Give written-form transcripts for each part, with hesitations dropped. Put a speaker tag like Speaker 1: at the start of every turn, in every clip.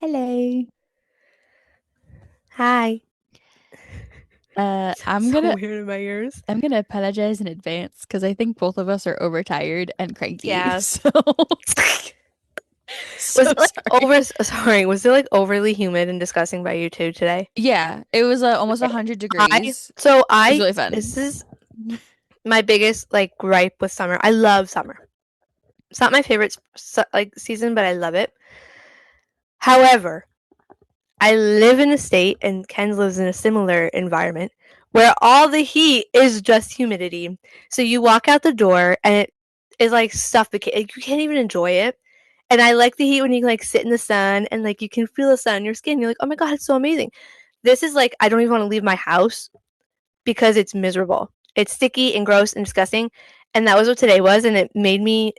Speaker 1: Hello.
Speaker 2: Hi. Sounds
Speaker 1: I'm
Speaker 2: so
Speaker 1: gonna
Speaker 2: weird in my ears.
Speaker 1: I'm gonna apologize in advance because I think both of us are overtired and cranky.
Speaker 2: Yeah.
Speaker 1: So
Speaker 2: Was
Speaker 1: so
Speaker 2: it like
Speaker 1: sorry.
Speaker 2: sorry, was it like overly humid and disgusting by you too today?
Speaker 1: Yeah, it was almost
Speaker 2: Okay.
Speaker 1: 100
Speaker 2: I
Speaker 1: degrees.
Speaker 2: so
Speaker 1: It was
Speaker 2: I
Speaker 1: really
Speaker 2: this
Speaker 1: fun.
Speaker 2: is my biggest like gripe with summer. I love summer. It's not my favorite like season, but I love it. However, I live in a state and Ken lives in a similar environment where all the heat is just humidity. So you walk out the door and it is like suffocating. Like, you can't even enjoy it. And I like the heat when you like sit in the sun and like you can feel the sun on your skin. You're like, oh my god, it's so amazing. This is like I don't even want to leave my house because it's miserable. It's sticky and gross and disgusting. And that was what today was, and it made me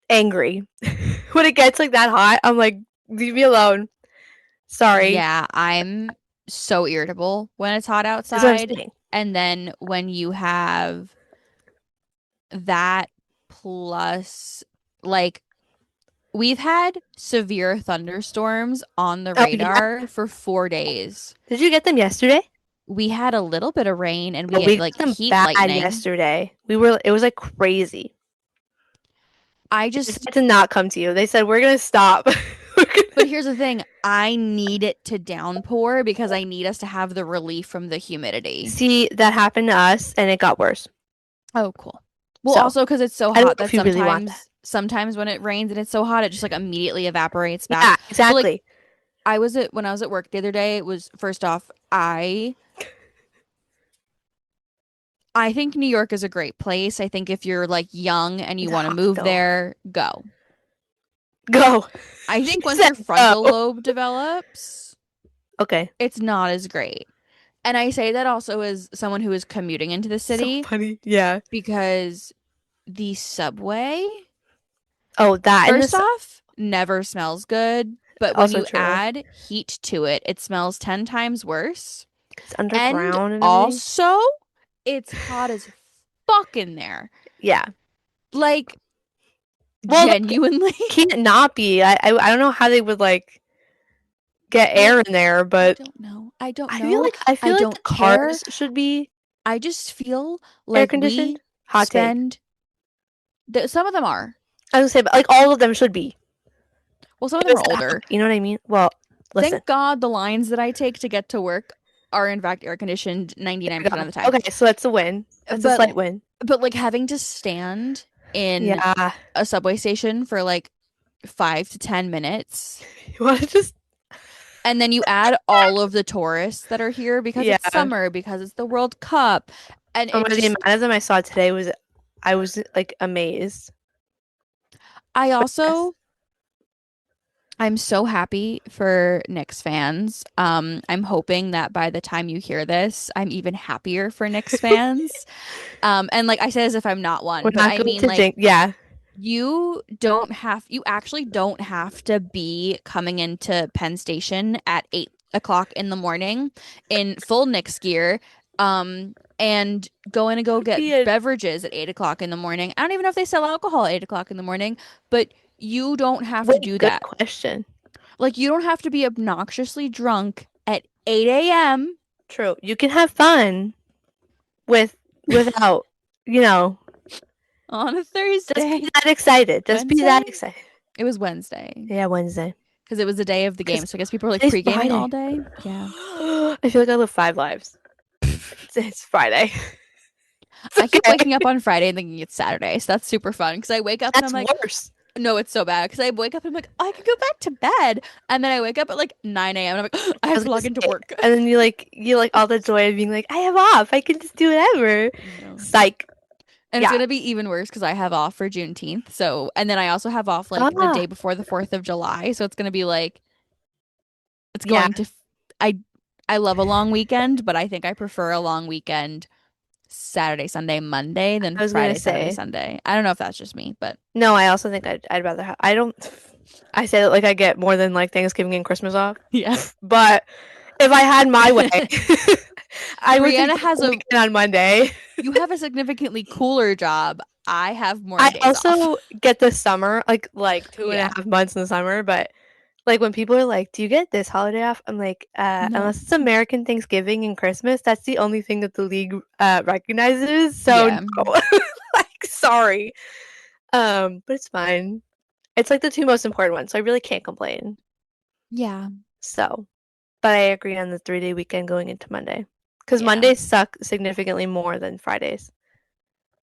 Speaker 2: angry. When it gets like that hot, I'm like, leave me alone. Sorry.
Speaker 1: Yeah, I'm so irritable when it's hot
Speaker 2: That's what I'm
Speaker 1: outside.
Speaker 2: saying.
Speaker 1: And then when you have that plus like we've had severe thunderstorms on the
Speaker 2: Oh yeah.
Speaker 1: radar for 4 days.
Speaker 2: Did you get them yesterday?
Speaker 1: We had a little bit of rain and we
Speaker 2: Oh,
Speaker 1: had
Speaker 2: we got
Speaker 1: like
Speaker 2: them
Speaker 1: heat
Speaker 2: bad
Speaker 1: lightning.
Speaker 2: yesterday. It was like crazy.
Speaker 1: I
Speaker 2: They
Speaker 1: just,
Speaker 2: said to not come to you. They said we're gonna stop. We're
Speaker 1: but
Speaker 2: gonna-
Speaker 1: here's the thing. I need it to downpour because I need us to have the relief from the humidity.
Speaker 2: See, that happened to us and it got worse.
Speaker 1: Oh, cool. Well,
Speaker 2: So
Speaker 1: also because it's so
Speaker 2: I don't
Speaker 1: hot
Speaker 2: know
Speaker 1: that
Speaker 2: if you really want that.
Speaker 1: sometimes when it rains and it's so hot, it just like immediately evaporates back.
Speaker 2: Yeah,
Speaker 1: But like
Speaker 2: exactly.
Speaker 1: when I was at work the other day, it was first off, I think New York is a great place. I think if you're like young and you
Speaker 2: It's
Speaker 1: want to
Speaker 2: hot
Speaker 1: move
Speaker 2: though.
Speaker 1: there, go.
Speaker 2: Go.
Speaker 1: I
Speaker 2: She
Speaker 1: think once
Speaker 2: said
Speaker 1: your
Speaker 2: go.
Speaker 1: frontal lobe develops,
Speaker 2: Okay.
Speaker 1: it's not as great. And I say that also as someone who is commuting into the
Speaker 2: So
Speaker 1: city
Speaker 2: funny. Yeah.
Speaker 1: because the subway,
Speaker 2: Oh, that and
Speaker 1: first
Speaker 2: this
Speaker 1: off, never smells good. But when
Speaker 2: also
Speaker 1: you
Speaker 2: true.
Speaker 1: add heat to it, it smells 10 times worse.
Speaker 2: It's
Speaker 1: And
Speaker 2: underground and everything.
Speaker 1: also, it's hot as fuck in there.
Speaker 2: Yeah.
Speaker 1: Like,
Speaker 2: Well, like,
Speaker 1: genuinely.
Speaker 2: can't not be. I don't know how they would like get air
Speaker 1: Like,
Speaker 2: in there,
Speaker 1: I
Speaker 2: but
Speaker 1: don't know. I don't
Speaker 2: I feel
Speaker 1: know.
Speaker 2: like I
Speaker 1: I
Speaker 2: feel like the
Speaker 1: don't care.
Speaker 2: cars should be
Speaker 1: I just feel
Speaker 2: air
Speaker 1: like
Speaker 2: conditioned.
Speaker 1: we
Speaker 2: Hot take.
Speaker 1: spend some of them are.
Speaker 2: I was gonna say, but like all of them should be.
Speaker 1: Well, some of
Speaker 2: If
Speaker 1: them are
Speaker 2: it's that
Speaker 1: older.
Speaker 2: hot, you know what I mean? Well, listen.
Speaker 1: Thank God the lines that I take to get to work are in fact air conditioned
Speaker 2: There
Speaker 1: 99%
Speaker 2: we
Speaker 1: of the
Speaker 2: go.
Speaker 1: time.
Speaker 2: Okay, so that's a win. That's a
Speaker 1: But
Speaker 2: slight win.
Speaker 1: like having to stand in
Speaker 2: Yeah.
Speaker 1: a subway station for like 5 to 10 minutes.
Speaker 2: You want to just
Speaker 1: And then you add all of the tourists that are here because it's
Speaker 2: yeah.
Speaker 1: summer, because it's the World Cup. And
Speaker 2: Oh
Speaker 1: it
Speaker 2: my, the
Speaker 1: just,
Speaker 2: amount of them I saw today was I was like amazed.
Speaker 1: I
Speaker 2: But yes.
Speaker 1: also I'm so happy for Knicks fans. I'm hoping that by the time you hear this, I'm even happier for Knicks fans. And like I said, as if I'm not
Speaker 2: We're
Speaker 1: one, but
Speaker 2: not
Speaker 1: I
Speaker 2: going
Speaker 1: mean,
Speaker 2: to
Speaker 1: like,
Speaker 2: jinx. Yeah.
Speaker 1: you actually don't have to be coming into Penn Station at 8 o'clock in the morning in full Knicks gear. And going to go get
Speaker 2: Be a
Speaker 1: beverages at 8 o'clock in the morning. I don't even know if they sell alcohol at 8 o'clock in the morning, but you don't have to
Speaker 2: wait,
Speaker 1: do
Speaker 2: good
Speaker 1: that.
Speaker 2: question.
Speaker 1: Like you don't have to be obnoxiously drunk at 8 a.m.
Speaker 2: True. You can have fun with without, you know,
Speaker 1: on a
Speaker 2: just be
Speaker 1: Thursday.
Speaker 2: that excited. Just be
Speaker 1: Wednesday?
Speaker 2: that excited.
Speaker 1: It was Wednesday
Speaker 2: Yeah, Wednesday.
Speaker 1: because it was the day of the
Speaker 2: Because
Speaker 1: game. So I guess people were like
Speaker 2: today's
Speaker 1: pre-gaming all
Speaker 2: Friday.
Speaker 1: day. Yeah.
Speaker 2: I feel like I live five lives. It's Friday. It's
Speaker 1: I keep
Speaker 2: okay.
Speaker 1: waking up on Friday and thinking it's Saturday. So that's super fun because I wake up and I'm
Speaker 2: That's
Speaker 1: like,
Speaker 2: worse.
Speaker 1: no, it's so bad. Because I wake up and I'm like, oh, I could go back to bed. And then I wake up at like 9 a.m. and I'm like, I
Speaker 2: I
Speaker 1: have
Speaker 2: was
Speaker 1: to
Speaker 2: gonna
Speaker 1: log into
Speaker 2: say,
Speaker 1: work.
Speaker 2: and then you like all the joy of being like, I have off. I can just do whatever.
Speaker 1: No.
Speaker 2: Psych.
Speaker 1: And it's
Speaker 2: Yeah.
Speaker 1: gonna be even worse because I have off for Juneteenth. So, and then I also have off like the day
Speaker 2: Ah,
Speaker 1: before the 4th of July. So it's gonna be like, it's
Speaker 2: yeah,
Speaker 1: going to, I, I love a long weekend, but I think I prefer a long weekend Saturday, Sunday, Monday than
Speaker 2: I was gonna
Speaker 1: Friday, Saturday,
Speaker 2: say.
Speaker 1: Sunday. I don't know if that's just me, but
Speaker 2: No, I also think I'd rather have. I don't. I say that like I get more than like Thanksgiving and Christmas off,
Speaker 1: yeah.
Speaker 2: but if I had my way, I would take
Speaker 1: Brianna
Speaker 2: the
Speaker 1: has
Speaker 2: whole weekend on Monday.
Speaker 1: you have a significantly cooler job. I have more
Speaker 2: I
Speaker 1: days off.
Speaker 2: also get the summer, like two and a
Speaker 1: Yeah.
Speaker 2: half months in the summer, but Like when people are like, "Do you get this holiday off?" I'm like,
Speaker 1: No.
Speaker 2: unless it's American Thanksgiving and Christmas, that's the only thing that the league recognizes. So
Speaker 1: Yeah.
Speaker 2: no. Like, sorry. But it's fine. It's like the two most important ones, so I really can't complain.
Speaker 1: Yeah.
Speaker 2: So, but I agree on the 3-day weekend going into Monday. Because
Speaker 1: Yeah.
Speaker 2: Mondays suck significantly more than Fridays.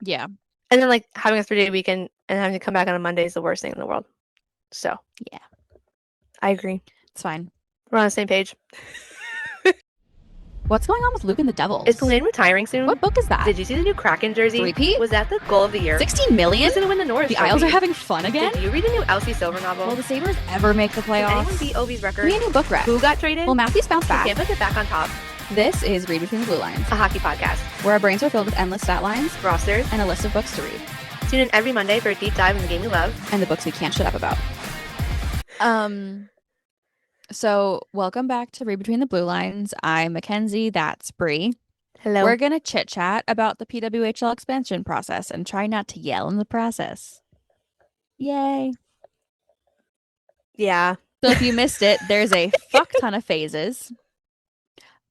Speaker 1: Yeah.
Speaker 2: And then like having a 3-day weekend and having to come back on a Monday is the worst thing in the world. So
Speaker 1: Yeah.
Speaker 2: I agree.
Speaker 1: It's fine.
Speaker 2: We're on the same page.
Speaker 1: What's going on with Luke and the
Speaker 2: Is
Speaker 1: Devils?
Speaker 2: Palladium retiring soon?
Speaker 1: What book is that?
Speaker 2: Did you see the new Kraken jersey?
Speaker 1: Three-peat?
Speaker 2: Was that the goal of the year?
Speaker 1: 16 million?
Speaker 2: Who's gonna win the Norris
Speaker 1: The
Speaker 2: Trophy?
Speaker 1: Isles are having fun again?
Speaker 2: Did you read the new Elsie Silver novel?
Speaker 1: Will the Sabres ever make the
Speaker 2: Can anyone
Speaker 1: playoffs?
Speaker 2: beat Ovi's record?
Speaker 1: Give me a new book rep.
Speaker 2: Who got traded?
Speaker 1: Will Matthews bounce
Speaker 2: Can
Speaker 1: back?
Speaker 2: Tampa get back on top?
Speaker 1: This is Read Between the Blue Lines,
Speaker 2: A hockey podcast.
Speaker 1: where our brains are filled with endless stat lines
Speaker 2: Rosters.
Speaker 1: and a list of books to read.
Speaker 2: Tune in every Monday for a deep dive in the game we love.
Speaker 1: And the books we can't shut up about. So welcome back to Read Between the Blue Lines. I'm Mackenzie, that's Bree.
Speaker 2: Hello.
Speaker 1: We're gonna chit chat about the PWHL expansion process and try not to yell in the process. Yay.
Speaker 2: Yeah.
Speaker 1: So if you missed it, there's a fuck ton of phases.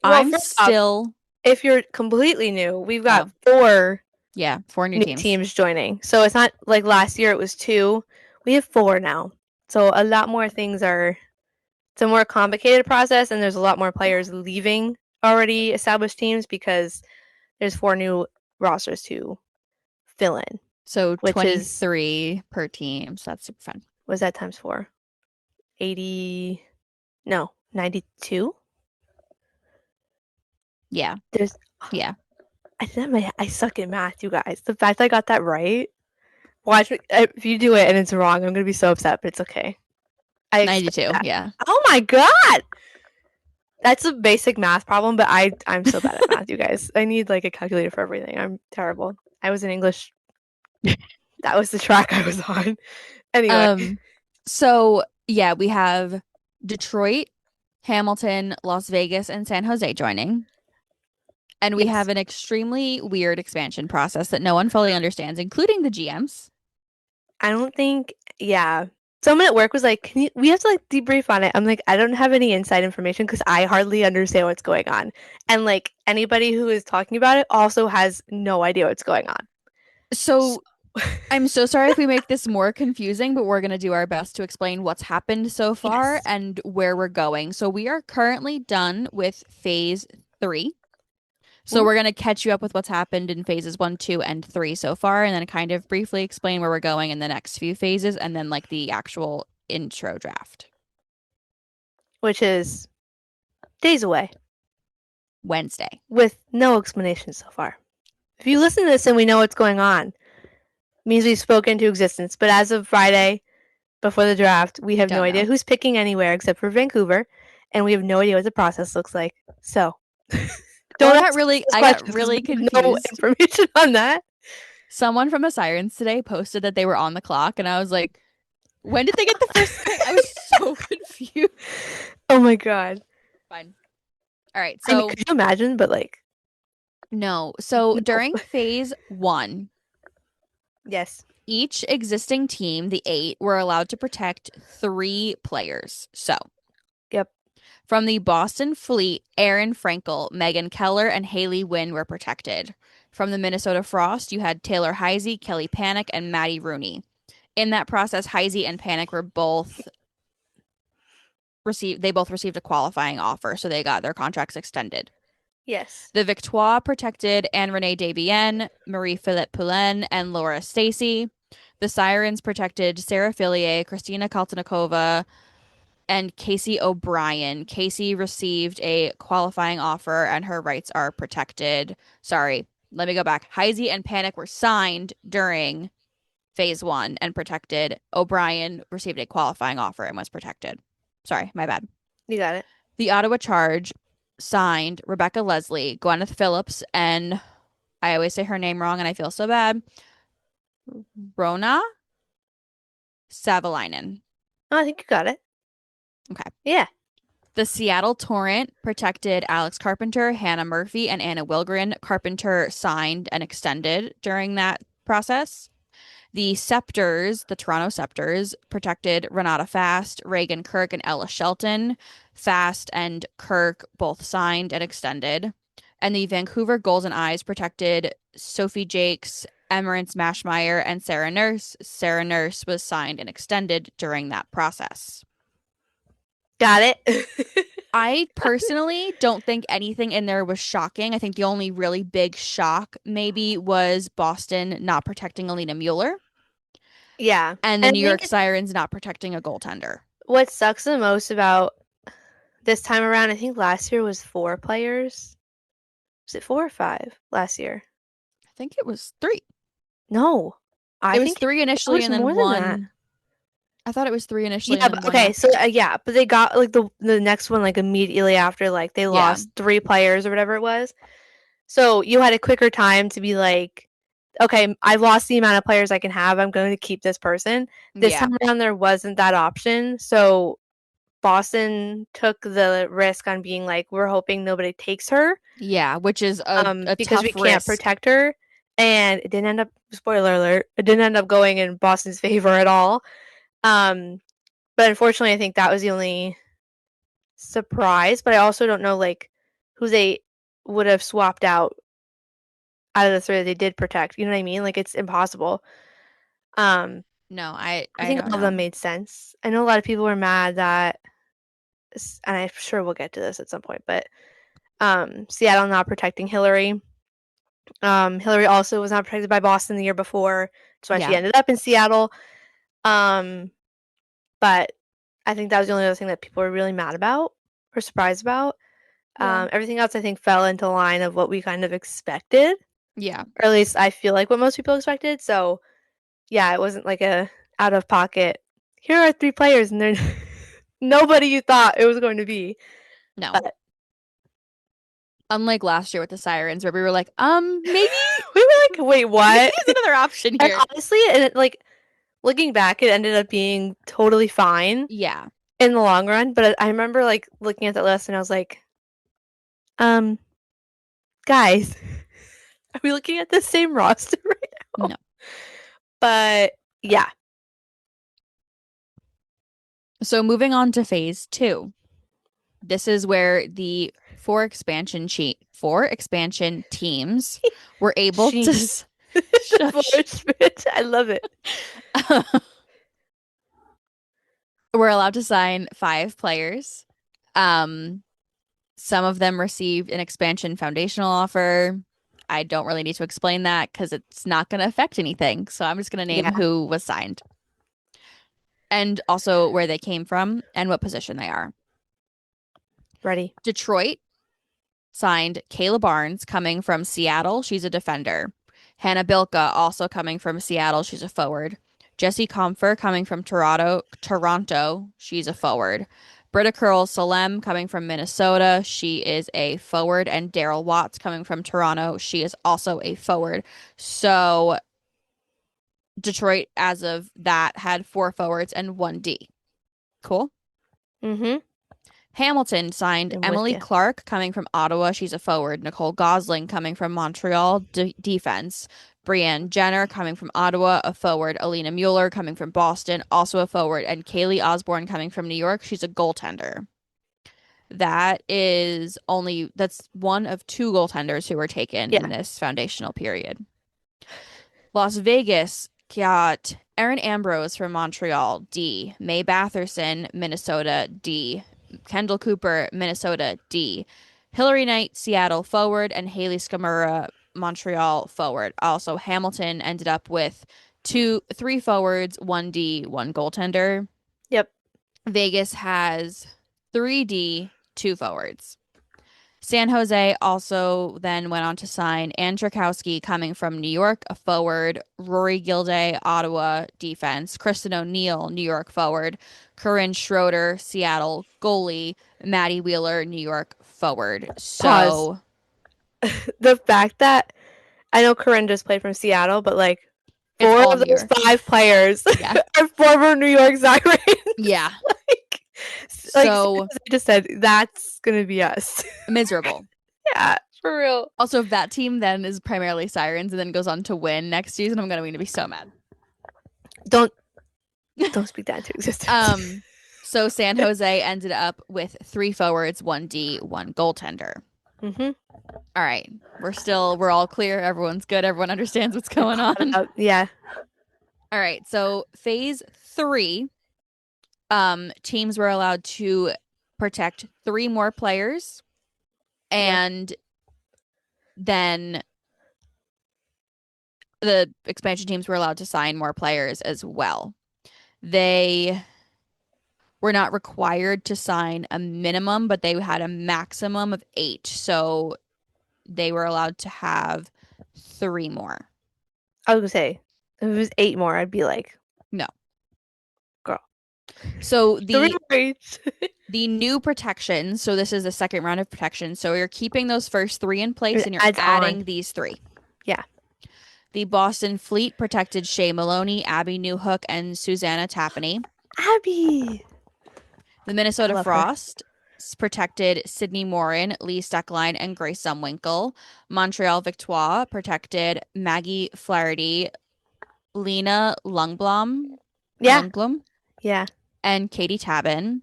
Speaker 2: Well,
Speaker 1: I'm
Speaker 2: first off,
Speaker 1: still
Speaker 2: if you're completely new, we've got
Speaker 1: Oh.
Speaker 2: 4
Speaker 1: 4 new
Speaker 2: new
Speaker 1: teams.
Speaker 2: teams joining. So it's not like last year it was 2. We have 4 now. So a lot more things are it's a more complicated process and there's a lot more players leaving already established teams because there's 4 new rosters to fill in.
Speaker 1: So
Speaker 2: which is
Speaker 1: 23 per team. So that's super fun.
Speaker 2: was that times 4? 80 No, 92?
Speaker 1: Yeah.
Speaker 2: There's
Speaker 1: Yeah.
Speaker 2: I suck at math, you guys. The fact I got that right. Watch me, if you do it and it's wrong, I'm gonna be so upset, but it's okay. I expect
Speaker 1: 92.
Speaker 2: that.
Speaker 1: Yeah.
Speaker 2: Oh my god! That's a basic math problem, but I'm so bad at math, you guys. I need like a calculator for everything. I'm terrible. I was in English. That was the track I was on. Anyway,
Speaker 1: So yeah, we have Detroit, Hamilton, Las Vegas, and San Jose joining. And we
Speaker 2: yes.
Speaker 1: have an extremely weird expansion process that no one fully understands, including the GMs.
Speaker 2: I don't think, yeah. Someone at work was like, we have to like debrief on it. I'm like, I don't have any inside information because I hardly understand what's going on. And like anybody who is talking about it also has no idea what's going on.
Speaker 1: So I'm so sorry if we make this more confusing, but we're going to do our best to explain what's happened so far
Speaker 2: Yes.
Speaker 1: and where we're going. So we are currently done with phase 3. So we're going to catch you up with what's happened in phases 1, 2, and 3 so far, and then kind of briefly explain where we're going in the next few phases, and then like the actual intro draft.
Speaker 2: Which is days away.
Speaker 1: Wednesday.
Speaker 2: With no explanation so far. If you listen to this and we know what's going on, it means we've spoken into existence. But as of Friday, before the draft, we have no idea who's picking anywhere except for Vancouver, and we have no idea what the process looks like. So
Speaker 1: I got really confused.
Speaker 2: No information on that.
Speaker 1: Someone from a Sirens today posted that they were on the clock, and I was like, when did they get the first pick? I was so confused.
Speaker 2: Oh my god.
Speaker 1: Fine. All right. So
Speaker 2: could you imagine? But like,
Speaker 1: no. So during phase 1,
Speaker 2: yes,
Speaker 1: each existing team, the 8, were allowed to protect 3 players. So,
Speaker 2: yep.
Speaker 1: From the Boston Fleet, Aaron Frankel, Megan Keller, and Haley Wynn were protected. From the Minnesota Frost, you had Taylor Heisey, Kelly Panic, and Maddie Rooney. In that process, Heisey and Panic were both received a qualifying offer, so they got their contracts extended.
Speaker 2: Yes.
Speaker 1: The Victoire protected Anne-Renee Desbiens, Marie-Philippe Poulin, and Laura Stacy. The Sirens protected Sarah Fillier, Christina Kaltanikova, and Casey O'Brien. Casey received a qualifying offer and her rights are protected. Sorry, let me go back. Heisey and Panic were signed during phase 1 and protected. O'Brien received a qualifying offer and was protected. Sorry, my bad.
Speaker 2: You got it.
Speaker 1: The Ottawa Charge signed Rebecca Leslie, Gwyneth Phillips, and I always say her name wrong and I feel so bad. Rona Savalainen.
Speaker 2: Oh, I think you got it.
Speaker 1: Okay.
Speaker 2: Yeah.
Speaker 1: The Seattle Torrent protected Alex Carpenter, Hannah Murphy, and Anna Wilgren. Carpenter signed and extended during that process. The Scepters, the Toronto Scepters, protected Renata Fast, Reagan Kirk, and Ella Shelton. Fast and Kirk both signed and extended. And the Vancouver Golden Eyes protected Sophie Jakes, Emerence Mashmeyer, and Sarah Nurse. Sarah Nurse was signed and extended during that process.
Speaker 2: Got it.
Speaker 1: I personally don't think anything in there was shocking. I think the only really big shock maybe was Boston not protecting Alina Mueller
Speaker 2: Yeah.
Speaker 1: and the
Speaker 2: And
Speaker 1: New
Speaker 2: I think
Speaker 1: York Sirens not protecting a goaltender.
Speaker 2: what sucks the most about this time around, I think last year was 4 players. Was it 4 or 5 last year?
Speaker 1: I think it was three.
Speaker 2: No,
Speaker 1: It
Speaker 2: I
Speaker 1: was
Speaker 2: think
Speaker 1: three
Speaker 2: it
Speaker 1: initially
Speaker 2: was
Speaker 1: and then
Speaker 2: more than that.
Speaker 1: one. I thought it was three initially and
Speaker 2: Yeah,
Speaker 1: then
Speaker 2: but
Speaker 1: one
Speaker 2: okay, so
Speaker 1: after.
Speaker 2: yeah, but they got like the next one like immediately after like they
Speaker 1: Yeah.
Speaker 2: lost 3 players or whatever it was. So you had a quicker time to be like, okay, I've lost the amount of players I can have. I'm going to keep this person. This
Speaker 1: Yeah.
Speaker 2: time around, there wasn't that option. So Boston took the risk on being like, we're hoping nobody takes her,
Speaker 1: Yeah, which is a
Speaker 2: because we
Speaker 1: tough
Speaker 2: can't
Speaker 1: risk.
Speaker 2: protect her. And it didn't end up, spoiler alert, it didn't end up going in Boston's favor at all. Um, but unfortunately, I think that was the only surprise. But I also don't know like who they would have swapped out of the 3 that they did protect. You know what I mean? Like it's impossible. Um,
Speaker 1: No,
Speaker 2: I
Speaker 1: I
Speaker 2: think
Speaker 1: don't
Speaker 2: all of them
Speaker 1: know.
Speaker 2: made sense. I know a lot of people were mad that, and I'm sure we'll get to this at some point, but Seattle not protecting Hillary. Hillary also was not protected by Boston the year before, that's why she
Speaker 1: Yeah.
Speaker 2: ended up in Seattle. Um, but I think that was the only other thing that people were really mad about or surprised about.
Speaker 1: Yeah.
Speaker 2: Everything else I think fell into line of what we kind of expected,
Speaker 1: Yeah.
Speaker 2: or at least I feel like what most people expected. So yeah, it wasn't like a out of pocket. Here are 3 players, and they're nobody you thought it was going to be.
Speaker 1: No.
Speaker 2: But
Speaker 1: Unlike last year with the Sirens, where we were like, maybe
Speaker 2: we were like, wait,
Speaker 1: maybe
Speaker 2: what?
Speaker 1: there's another option
Speaker 2: And
Speaker 1: here.
Speaker 2: honestly, and it, like looking back, it ended up being totally fine
Speaker 1: Yeah.
Speaker 2: in the long run. But I remember like looking at that list, and I was like, um, guys, are we looking at the same roster right now?
Speaker 1: No.
Speaker 2: But yeah,
Speaker 1: So moving on to phase two. This is where the four expansion teams were able to
Speaker 2: Sheen, the
Speaker 1: shush.
Speaker 2: force bitch, I love it.
Speaker 1: We're allowed to sign 5 players. Um, some of them received an expansion foundational offer. I don't really need to explain that because it's not going to affect anything. So I'm just going to name
Speaker 2: Yeah,
Speaker 1: who was signed and also where they came from and what position they are.
Speaker 2: ready.
Speaker 1: Detroit signed Kayla Barnes coming from Seattle. She's a defender. Hannah Bilka also coming from Seattle. She's a forward. Jessie Comfer coming from Toronto. She's a forward. Britta Curl Salem coming from Minnesota. She is a forward. And Daryl Watts coming from Toronto. She is also a forward. So Detroit, as of that, had 4 forwards and 1 D. Cool.
Speaker 2: Mm-hmm.
Speaker 1: Hamilton signed
Speaker 2: I'm with
Speaker 1: Emily
Speaker 2: you.
Speaker 1: Clark coming from Ottawa. She's a forward. Nicole Gosling coming from Montreal, defense. Brianne Jenner coming from Ottawa, a forward. Alina Mueller coming from Boston, also a forward. And Kaylee Osborne coming from New York. She's a goaltender. That's one of 2 goaltenders who were taken in
Speaker 2: Yeah.
Speaker 1: this foundational period. Las Vegas got Erin Ambrose from Montreal, D. May Batherson, Minnesota, D. Kendall Cooper, Minnesota, D. Hillary Knight, Seattle forward, and Haley Skamura, Montreal forward. Also, Hamilton ended up with 3 forwards, 1 D, 1 goaltender.
Speaker 2: Yep.
Speaker 1: Vegas has 3 D, 2 forwards. San Jose also then went on to sign Ann Trakowski coming from New York, a forward, Rory Gilday, Ottawa defense, Kristen O'Neill, New York forward, Corinne Schroeder, Seattle goalie, Maddie Wheeler, New York forward.
Speaker 2: Pause.
Speaker 1: So
Speaker 2: The fact that I know Corinne just played from Seattle, but like
Speaker 1: it's
Speaker 2: 4
Speaker 1: all
Speaker 2: of
Speaker 1: New
Speaker 2: those
Speaker 1: York.
Speaker 2: 5 players
Speaker 1: Yeah.
Speaker 2: are former New York Sirens.
Speaker 1: Yeah.
Speaker 2: like, like
Speaker 1: So
Speaker 2: I just said, that's gonna be us.
Speaker 1: miserable.
Speaker 2: Yeah, for real.
Speaker 1: Also, if that team then is primarily Sirens and then goes on to win next season, I'm going to be so mad.
Speaker 2: Don't don't speak that into existence.
Speaker 1: Um, so San Jose ended up with three forwards, one D, one goaltender.
Speaker 2: Mm-hmm.
Speaker 1: All right. We're all clear. Everyone's good. Everyone understands what's
Speaker 2: We're
Speaker 1: going
Speaker 2: caught
Speaker 1: on.
Speaker 2: up. Yeah.
Speaker 1: All right. So phase three, teams were allowed to protect three more players,
Speaker 2: Yep.
Speaker 1: and then the expansion teams were allowed to sign more players as well. They were not required to sign a minimum, but they had a maximum of eight. So they were allowed to have three more.
Speaker 2: I was gonna say if it was 8 more, I'd be like,
Speaker 1: No.
Speaker 2: girl,
Speaker 1: So
Speaker 2: 3 more each.
Speaker 1: the new protections, so this is the second round of protection. So you're keeping those first three in place
Speaker 2: It
Speaker 1: and you're
Speaker 2: adds on.
Speaker 1: adding these three.
Speaker 2: Yeah.
Speaker 1: The Boston Fleet protected Shea Maloney, Abby Newhook, and Susanna Tapani.
Speaker 2: Abby.
Speaker 1: The
Speaker 2: I
Speaker 1: Minnesota
Speaker 2: love her.
Speaker 1: Frost protected Sydney Morin, Lee Steckline, and Grace Zumwinkle. Montreal Victoire protected Maggie Flaherty, Lena
Speaker 2: Yeah.
Speaker 1: Lungblom,
Speaker 2: Yeah.
Speaker 1: and Katie Tabin.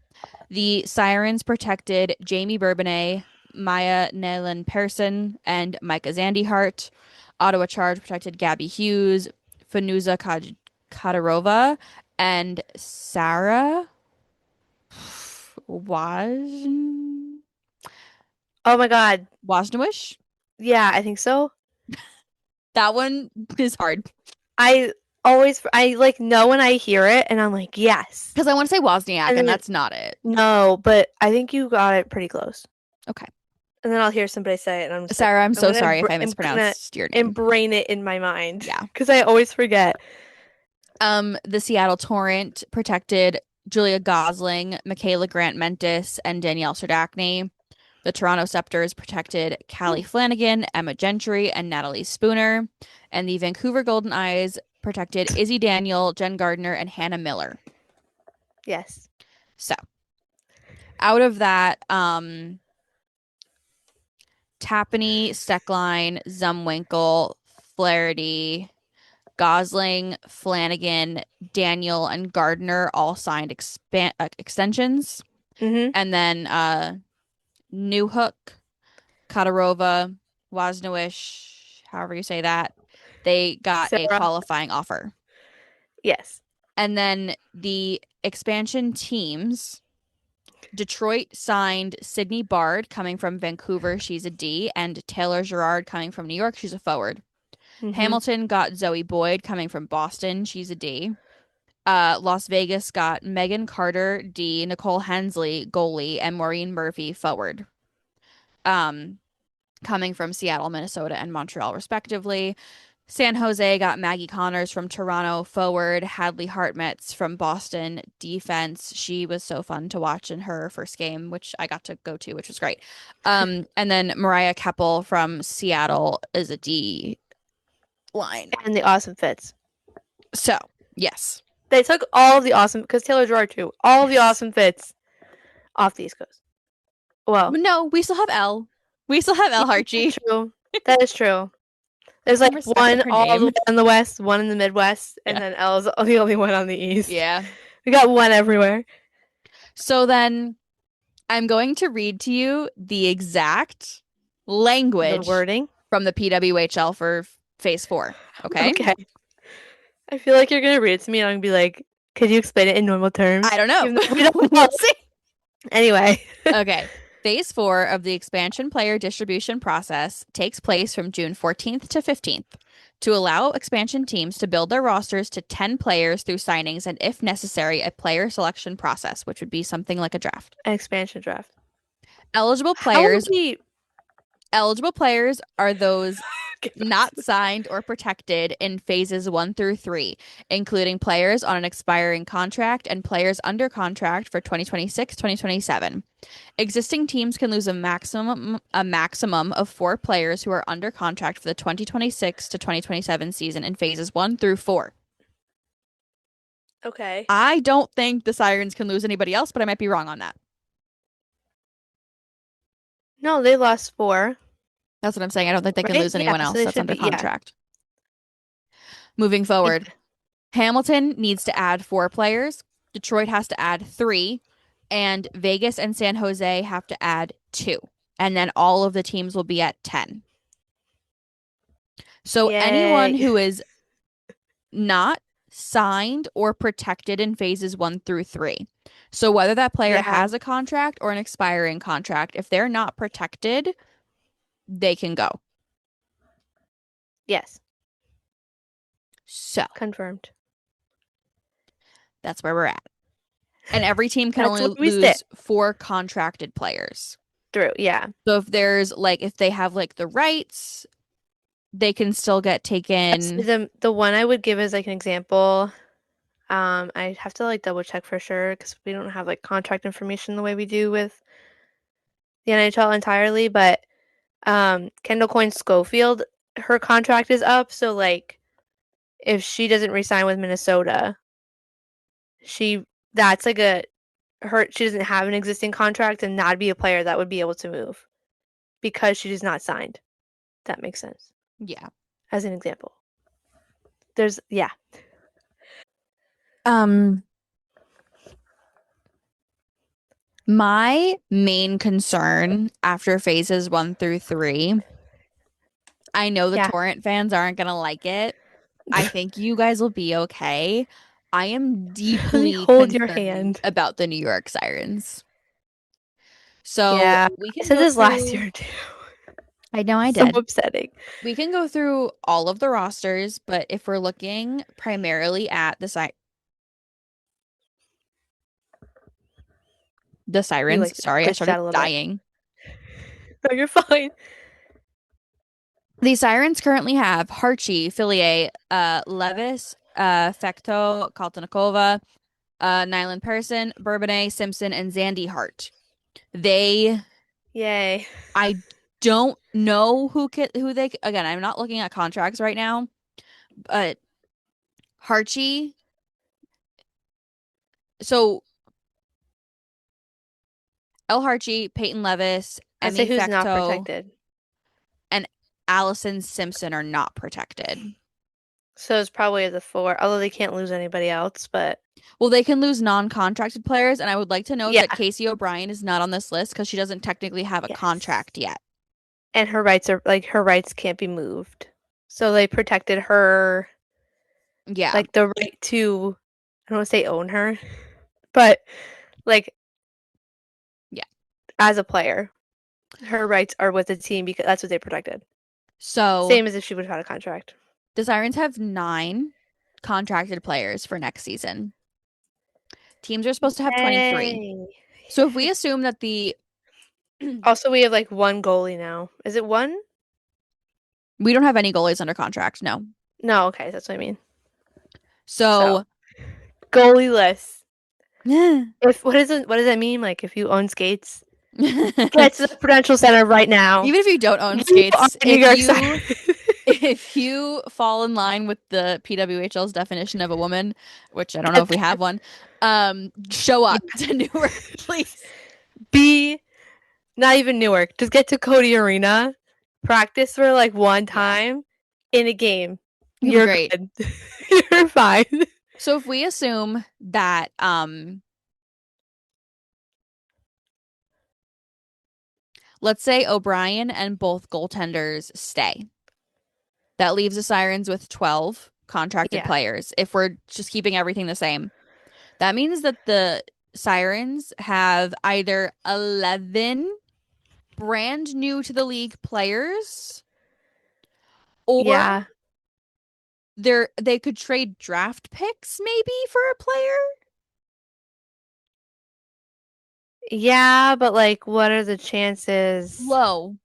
Speaker 1: The Sirens protected Jamie Bourbonnais, Maya Neylan Persson, and Micah Zandyhart. Ottawa Charge protected Gabby Hughes, Fanuza Kadarova, and Sarah Waj
Speaker 2: Oh my god.
Speaker 1: Wojnowicz.
Speaker 2: Yeah, I think so.
Speaker 1: That one is hard
Speaker 2: I like know when I hear it and I'm like, yes.
Speaker 1: because I want to say Wozniak,
Speaker 2: And
Speaker 1: and
Speaker 2: then
Speaker 1: that's not it.
Speaker 2: no, but I think you got it pretty close.
Speaker 1: Okay.
Speaker 2: And then I'll hear somebody say it and I'm just like,
Speaker 1: Sarah, I'm
Speaker 2: I'm
Speaker 1: so
Speaker 2: gonna
Speaker 1: sorry if I
Speaker 2: I'm gonna
Speaker 1: mispronounced your name.
Speaker 2: inbrain it in my mind
Speaker 1: Yeah.
Speaker 2: because I always forget.
Speaker 1: The Seattle Torrent protected Julia Gosling, Michaela Grant Mentis, and Danielle Serdachny. The Toronto Scepters protected Callie Flanagan, Emma Gentry, and Natalie Spooner. And the Vancouver Golden Eyes protected Izzy Daniel, Jen Gardner, and Hannah Miller.
Speaker 2: Yes.
Speaker 1: So out of that, Tapani, Steckline, Zumwinkle, Flaherty, Gosling, Flanagan, Daniel, and Gardner all signed extensions.
Speaker 2: Mm-hmm.
Speaker 1: And then Newhook, Kadarova, Wozniak, however you say that, they got a
Speaker 2: Sarah.
Speaker 1: qualifying offer.
Speaker 2: Yes.
Speaker 1: And then the expansion teams, Detroit signed Sydney Bard coming from Vancouver, she's a D, and Taylor Gerard coming from New York, she's a forward.
Speaker 2: Mm-hmm.
Speaker 1: Hamilton got Zoe Boyd coming from Boston, she's a D. Las Vegas got Megan Carter, D, Nicole Hensley, goalie, and Maureen Murphy, forward. Um, Coming from Seattle, Minnesota, and Montreal, respectively. San Jose got Maggie Connors from Toronto, forward. Hadley Hartmetz from Boston, defense. She was so fun to watch in her first game, which I got to go to, which was great. And then Mariah Keppel from Seattle is a D line.
Speaker 2: And the awesome fits.
Speaker 1: So, yes.
Speaker 2: They took all of the awesome because Taylor Gerard too. All of the
Speaker 1: Yes.
Speaker 2: awesome fits off the East Coast. Well,
Speaker 1: No, we still have L. We still have
Speaker 2: yeah,
Speaker 1: L Harchi.
Speaker 2: true. That is true.
Speaker 1: Put
Speaker 2: There's
Speaker 1: some
Speaker 2: like
Speaker 1: respect on
Speaker 2: one
Speaker 1: her
Speaker 2: all the way
Speaker 1: name.
Speaker 2: in the West, one in the Midwest, and
Speaker 1: Yeah.
Speaker 2: then L's the only one on the East.
Speaker 1: Yeah.
Speaker 2: We got one everywhere.
Speaker 1: So then I'm going to read to you the exact
Speaker 2: The
Speaker 1: language
Speaker 2: wording.
Speaker 1: from the PWHL for phase four. Okay.
Speaker 2: Okay. I feel like you're gonna read it to me and I'm gonna be like, could you explain it in normal
Speaker 1: I
Speaker 2: terms?
Speaker 1: don't know.
Speaker 2: Even though we don't
Speaker 1: We'll
Speaker 2: know.
Speaker 1: see.
Speaker 2: Anyway.
Speaker 1: Okay. Phase four of the expansion player distribution process takes place from June 14th to 15th to allow expansion teams to build their rosters to 10 players through signings and, if necessary, a player selection process, which would be something like a draft.
Speaker 2: An expansion draft.
Speaker 1: Eligible
Speaker 2: How would
Speaker 1: players
Speaker 2: we
Speaker 1: Eligible players are those
Speaker 2: get past
Speaker 1: not
Speaker 2: this?
Speaker 1: signed or protected in phases one through three, including players on an expiring contract and players under contract for 2026, 2027. Existing teams can lose a maximum of four players who are under contract for the 2026 to 2027 season in phases one through four.
Speaker 2: Okay.
Speaker 1: I don't think the Sirens can lose anybody else, but I might be wrong on that.
Speaker 2: No, they lost 4,
Speaker 1: That's what I'm saying. I don't think they can
Speaker 2: right?
Speaker 1: lose
Speaker 2: Yeah,
Speaker 1: anyone
Speaker 2: so
Speaker 1: else
Speaker 2: they
Speaker 1: that's
Speaker 2: should
Speaker 1: under
Speaker 2: be, yeah.
Speaker 1: contract. Moving
Speaker 2: If
Speaker 1: forward. Hamilton needs to add 4 players. Detroit has to add 3. And Vegas and San Jose have to add 2. And then all of the teams will be at 10. So anyone
Speaker 2: Yay.
Speaker 1: who is not signed or protected in phases 1 through 3. So whether that player
Speaker 2: Yeah.
Speaker 1: has a contract or an expiring contract, if they're not protected, they can go.
Speaker 2: Yes.
Speaker 1: So
Speaker 2: Confirmed.
Speaker 1: that's where we're at. And every team can
Speaker 2: That's where
Speaker 1: only
Speaker 2: we sit
Speaker 1: lose 4 contracted players.
Speaker 2: through. Yeah.
Speaker 1: So if they have like the rights, they can still get
Speaker 2: So
Speaker 1: taken.
Speaker 2: the one I would give as like an example, I'd have to like double check for sure because we don't have like contract information the way we do with the NHL entirely, but Kendall Coyne Schofield, her contract is up, so like if she doesn't resign with Minnesota, she that's like a her she doesn't have an existing contract and that'd be a player that would be able to move because she is not signed. That makes sense.
Speaker 1: Yeah.
Speaker 2: As an example. There's yeah.
Speaker 1: Um, my main concern after phases 1 through 3, I know the
Speaker 2: Yeah.
Speaker 1: Torrent fans aren't gonna like it. I think you guys will be okay. I am
Speaker 2: Let me
Speaker 1: deeply
Speaker 2: hold your
Speaker 1: concerned
Speaker 2: hand.
Speaker 1: about the New York Sirens. So
Speaker 2: Yeah.
Speaker 1: we
Speaker 2: I
Speaker 1: can
Speaker 2: said
Speaker 1: go
Speaker 2: this last
Speaker 1: through,
Speaker 2: year too.
Speaker 1: I know I
Speaker 2: So
Speaker 1: did.
Speaker 2: upsetting.
Speaker 1: We can go through all of the rosters, but if we're looking primarily at the
Speaker 2: You
Speaker 1: Sirens,
Speaker 2: like
Speaker 1: sorry, I
Speaker 2: glitched
Speaker 1: started
Speaker 2: out a little bit.
Speaker 1: dying.
Speaker 2: No, you're fine.
Speaker 1: The Sirens currently have Harchi, Fillier, Levis, Fecto, Kaltanikova, Nyland Person, Bourbonnais, Simpson, and Zandy Hart. They,
Speaker 2: Yay.
Speaker 1: I don't know who they, again, I'm not looking at contracts right now, but Harchi, so El Harchi, Peyton Levis,
Speaker 2: I'd say
Speaker 1: Emmy
Speaker 2: who's not
Speaker 1: Fecto,
Speaker 2: protected.
Speaker 1: and Allison Simpson are not protected.
Speaker 2: So it's probably the four, although they can't lose anybody else, but
Speaker 1: Well, they can lose non-contracted players, and I would like to note
Speaker 2: yeah.
Speaker 1: that Casey O'Brien is not on this list because she doesn't technically have a
Speaker 2: Yes.
Speaker 1: contract yet.
Speaker 2: And her rights are like her rights can't be moved. So they protected her
Speaker 1: Yeah,
Speaker 2: like the right to I don't want to say own her, but like
Speaker 1: yeah.
Speaker 2: as a player, her rights are with the team because that's what they protected.
Speaker 1: So
Speaker 2: Same as if she would have had a contract.
Speaker 1: the Sirens have 9 contracted players for next season. Teams are supposed to have 23.
Speaker 2: Yay.
Speaker 1: So if we assume that the
Speaker 2: Also, we have like one goalie now. Is it one?
Speaker 1: we don't have any goalies under contract, no.
Speaker 2: No, okay, that's what I mean. So
Speaker 1: So
Speaker 2: goalie list.
Speaker 1: even
Speaker 2: If what does that mean? Like if you own skates, get to the Prudential Center right now.
Speaker 1: if you don't own
Speaker 2: You are
Speaker 1: skates,
Speaker 2: a New York Side.
Speaker 1: if you fall in line with the PWHL's definition of a woman, which I don't know if
Speaker 2: Get
Speaker 1: we have one, show
Speaker 2: yeah.
Speaker 1: up to Newark, please.
Speaker 2: Be not even Newark. Just get to Cody Arena. Practice for like one
Speaker 1: Yeah,
Speaker 2: time in a game.
Speaker 1: you'll be
Speaker 2: You're
Speaker 1: great.
Speaker 2: good. You're fine.
Speaker 1: So if we assume that let's say O'Brien and both goaltenders stay. That leaves the Sirens with 12 contracted
Speaker 2: Yeah.
Speaker 1: players if we're just keeping everything the same. That means that the Sirens have either 11 brand new to the league players or
Speaker 2: Yeah.
Speaker 1: they could trade draft picks maybe for a player.
Speaker 2: Yeah, but like what are the chances?
Speaker 1: Low.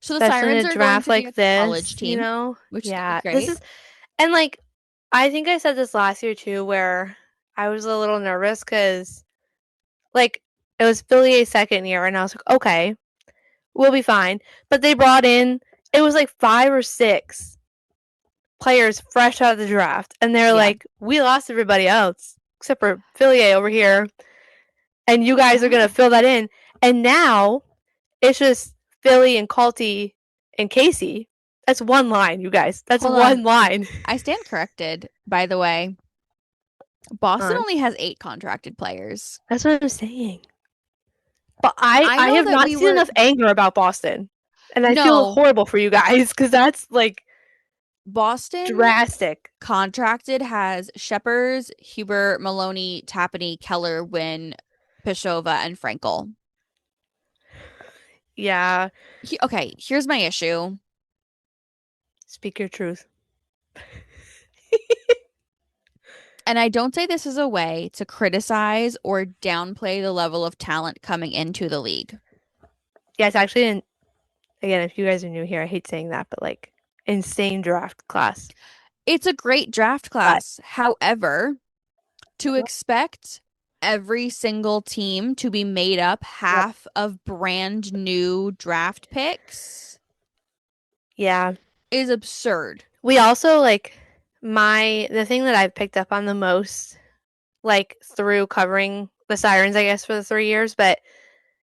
Speaker 1: So the
Speaker 2: Especially in
Speaker 1: Sirens
Speaker 2: a
Speaker 1: are going
Speaker 2: draft
Speaker 1: to be a
Speaker 2: like
Speaker 1: college
Speaker 2: this, you
Speaker 1: team,
Speaker 2: know?
Speaker 1: which is
Speaker 2: Yeah. This
Speaker 1: great.
Speaker 2: is and like I think I said this last year too where I was a little nervous cuz like it was Phillier's second year and I was like, "Okay, we'll be fine." But they brought in it was like 5 or 6 players fresh out of the draft and they're
Speaker 1: Yeah.
Speaker 2: like, "We lost everybody else except for Fillier over here and you guys are going to
Speaker 1: Oh.
Speaker 2: fill that in." And now it's just Philly and Calty and Casey. That's one line, you guys. That's
Speaker 1: Hold on.
Speaker 2: one line.
Speaker 1: I stand corrected, by the way. Boston
Speaker 2: On.
Speaker 1: only has 8 contracted players.
Speaker 2: That's what I'm saying. But I
Speaker 1: I
Speaker 2: I
Speaker 1: know
Speaker 2: have
Speaker 1: that
Speaker 2: not
Speaker 1: we
Speaker 2: seen
Speaker 1: were
Speaker 2: enough anger about Boston. And I feel
Speaker 1: no,
Speaker 2: horrible for you guys because that's like
Speaker 1: Boston
Speaker 2: drastic.
Speaker 1: contracted has Sheppers, Huber, Maloney, Tapani, Keller, Wynn, Pishova, and Frankel.
Speaker 2: Yeah,
Speaker 1: Okay, here's my issue.
Speaker 2: speak your truth.
Speaker 1: And I don't say this as a way to criticize or downplay the level of talent coming into the league.
Speaker 2: Yeah, it's actually an again, if you guys are new here, I hate saying that, but like insane draft class.
Speaker 1: It's a great draft
Speaker 2: But
Speaker 1: class. However, to expect every single team to be made up
Speaker 2: yep.
Speaker 1: half of brand new draft picks
Speaker 2: Yeah.
Speaker 1: is absurd.
Speaker 2: We also like the thing that I've picked up on the most, like through covering the Sirens, I guess, for the 3 years, but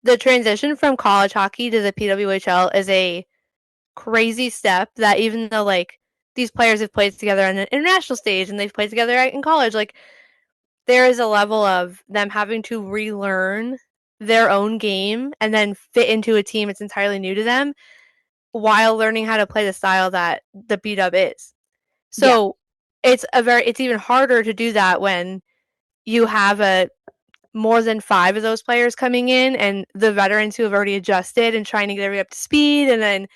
Speaker 2: the transition from college hockey to the PWHL is a crazy step that even though like these players have played together on an international stage and they've played together in college, like there is a level of them having to relearn their own game and then fit into a team that's entirely new to them while learning how to play the style that the B Dub is.
Speaker 1: Yeah.
Speaker 2: So it's even harder to do that when you have a more than five of those players coming in and the veterans who have already adjusted and trying to get everybody up to speed. And then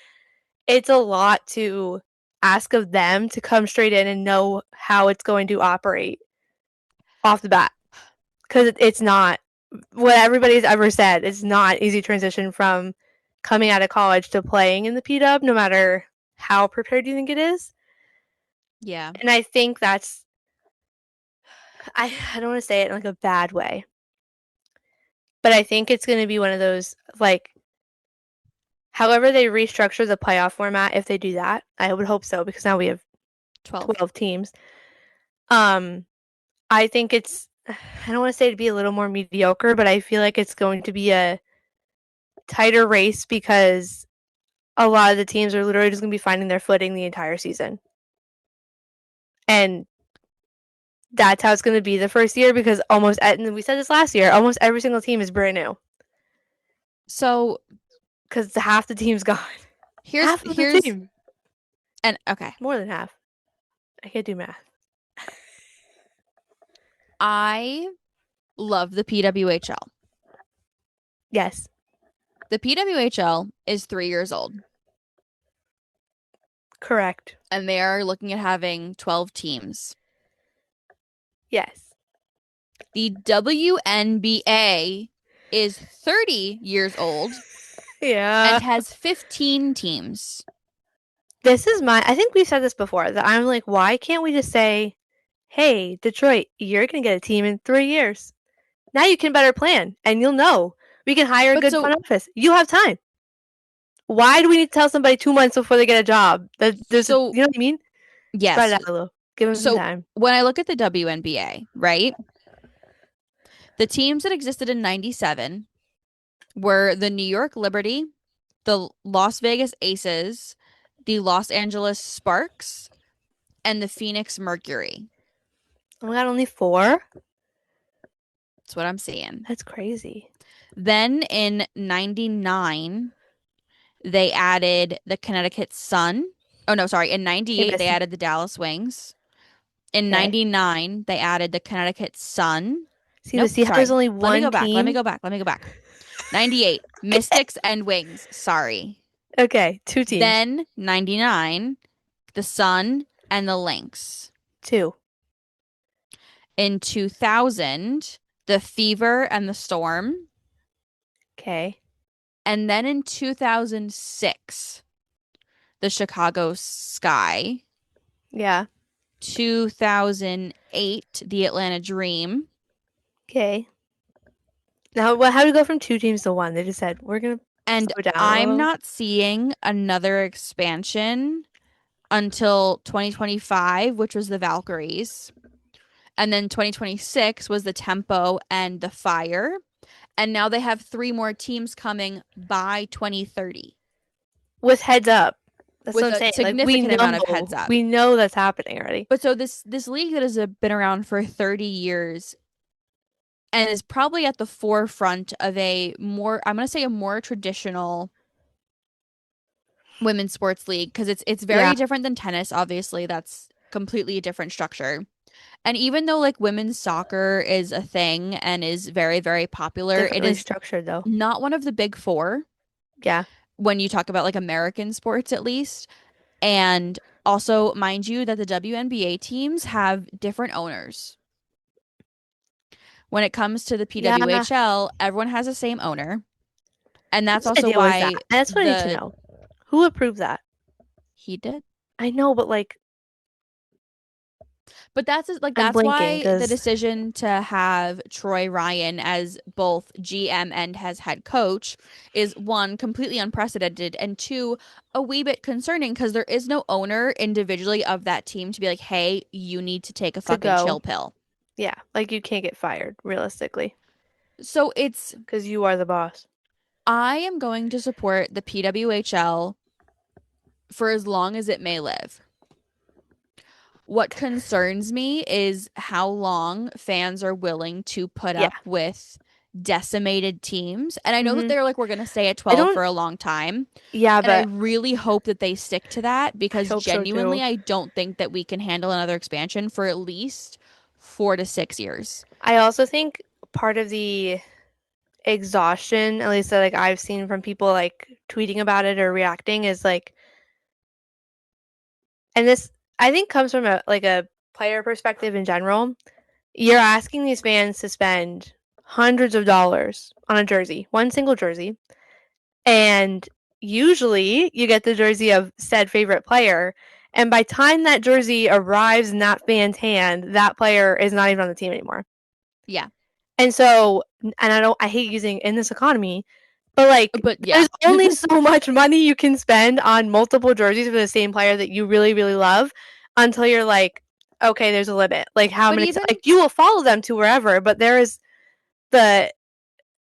Speaker 2: it's a lot to ask of them to come straight in and know how it's going to operate off the bat. Because it's not what everybody's ever said. It's not easy transition from coming out of college to playing in the P Dub, no matter how prepared you think it is.
Speaker 1: Yeah.
Speaker 2: And I think I don't want to say it in like a bad way, but I think it's going to be one of those like however they restructure the playoff format. If they do that, I would hope so because now we have
Speaker 1: 12.
Speaker 2: 12 teams. Um, I think it's I don't want to say to be a little more mediocre, but I feel like it's going to be a tighter race because a lot of the teams are literally just going to be finding their footing the entire season. And that's how it's going to be the first year because and we said this last year, almost every single team is brand new
Speaker 1: So
Speaker 2: because half the team's gone.
Speaker 1: here's
Speaker 2: Half of the
Speaker 1: here's
Speaker 2: team.
Speaker 1: and okay.
Speaker 2: More than half. I can't do math.
Speaker 1: I love the PWHL.
Speaker 2: Yes,
Speaker 1: The PWHL is 3 years old,
Speaker 2: correct.
Speaker 1: and they are looking at having 12 teams.
Speaker 2: Yes.
Speaker 1: The WNBA is 30 years old
Speaker 2: Yeah.
Speaker 1: and has 15 teams.
Speaker 2: I think we've said this before that I'm like, why can't we just say, hey, Detroit, you're going to get a team in 3 years. Now you can better plan and you'll know. We can hire a
Speaker 1: But
Speaker 2: good
Speaker 1: so,
Speaker 2: front office. You have time. Why do we need to tell somebody 2 months before they get a job?
Speaker 1: so
Speaker 2: You know what I mean? Spread
Speaker 1: yes.
Speaker 2: it out a little. Give them some
Speaker 1: So
Speaker 2: time.
Speaker 1: when I look at the WNBA, right? The teams that existed in 97 were the New York Liberty, the Las Vegas Aces, the Los Angeles Sparks, and the Phoenix Mercury.
Speaker 2: Oh my god, only four?
Speaker 1: That's what I'm seeing.
Speaker 2: That's crazy.
Speaker 1: Then in 99, they added the Connecticut Sun. Oh, no, sorry. In
Speaker 2: Okay,
Speaker 1: 98, they
Speaker 2: Missy.
Speaker 1: added the Dallas Wings. In
Speaker 2: Okay.
Speaker 1: 99, they added the Connecticut Sun.
Speaker 2: See, but
Speaker 1: Nope,
Speaker 2: see how there's
Speaker 1: sorry.
Speaker 2: only
Speaker 1: Let me
Speaker 2: one
Speaker 1: go back. Let me
Speaker 2: team?
Speaker 1: go back. Let me go back. 98, Mystics and Wings. Sorry.
Speaker 2: Okay, two teams.
Speaker 1: Then 99, the Sun and the Lynx.
Speaker 2: Two.
Speaker 1: In 2000, the Fever and the Storm.
Speaker 2: Okay.
Speaker 1: And then in 2006, the Chicago Sky.
Speaker 2: Yeah.
Speaker 1: 2008, the Atlanta Dream.
Speaker 2: Okay. Now, how do we go from two teams to one? They just said, we're going to
Speaker 1: And
Speaker 2: slow down a
Speaker 1: I'm
Speaker 2: little.
Speaker 1: not seeing another expansion until 2025, which was the Valkyries. And then 2026 was the Tempo and the Fire. And now they have 3 more teams coming by 2030.
Speaker 2: With heads up. That's what
Speaker 1: with
Speaker 2: I'm
Speaker 1: a
Speaker 2: saying. Like
Speaker 1: significant amount of heads up.
Speaker 2: we know that's happening already.
Speaker 1: But so this league that has been around for 30 years and is probably at the forefront of a more, I'm going to say a more traditional women's sports league because it's
Speaker 2: Yeah,
Speaker 1: very different than tennis, obviously. That's completely a different structure. And even though like women's soccer is a thing and is very, very popular, it
Speaker 2: differently
Speaker 1: is
Speaker 2: structured though.
Speaker 1: not one of the big four
Speaker 2: Yeah,
Speaker 1: when you talk about like American sports at least. And also, mind you, that the WNBA teams have different owners. When it comes to the
Speaker 2: yeah.
Speaker 1: PWHL, everyone has the same owner. And that's
Speaker 2: Whose
Speaker 1: also
Speaker 2: idea was that?
Speaker 1: why
Speaker 2: That's what I need to
Speaker 1: the
Speaker 2: know. Who approved that?
Speaker 1: he did.
Speaker 2: I know, but like
Speaker 1: But like
Speaker 2: I'm
Speaker 1: that's
Speaker 2: blinking
Speaker 1: why the
Speaker 2: because
Speaker 1: decision to have Troy Ryan as both GM and as head coach is one completely unprecedented and two a wee bit concerning because there is no owner individually of that team to be like, "Hey, you need to take a
Speaker 2: to
Speaker 1: fucking chill
Speaker 2: go.
Speaker 1: pill."
Speaker 2: Yeah, like you can't get fired realistically
Speaker 1: So it's
Speaker 2: because you are the boss.
Speaker 1: I am going to support the PWHL for as long as it may live. What concerns me is how long fans are willing to put
Speaker 2: Yeah.
Speaker 1: up with decimated teams. And I know that
Speaker 2: hmm
Speaker 1: they're like, we're going to stay at
Speaker 2: I
Speaker 1: 12
Speaker 2: don't.
Speaker 1: for a long time.
Speaker 2: Yeah,
Speaker 1: And I
Speaker 2: but
Speaker 1: really hope that they stick to that
Speaker 2: I
Speaker 1: because
Speaker 2: hope so
Speaker 1: genuinely,
Speaker 2: too.
Speaker 1: I don't think that we can handle another expansion for at least 4 to 6 years.
Speaker 2: I also think part of the exhaustion, at least that like I've seen from people like tweeting about it or reacting, is like, and this I think comes from a player perspective in general. You're asking these fans to spend hundreds of dollars on a jersey, one single jersey, and usually you get the jersey of said favorite player. And by time that jersey arrives in that fan's hand, that player is not even on the team anymore.
Speaker 1: Yeah.
Speaker 2: And so, and I hate using in this economy, but like,
Speaker 1: But yeah.
Speaker 2: there's only so much money you can spend on multiple jerseys for the same player that you really, really love until you're like, okay, there's a limit. Like, how
Speaker 1: But
Speaker 2: many,
Speaker 1: even,
Speaker 2: like, you will follow them to wherever, but the,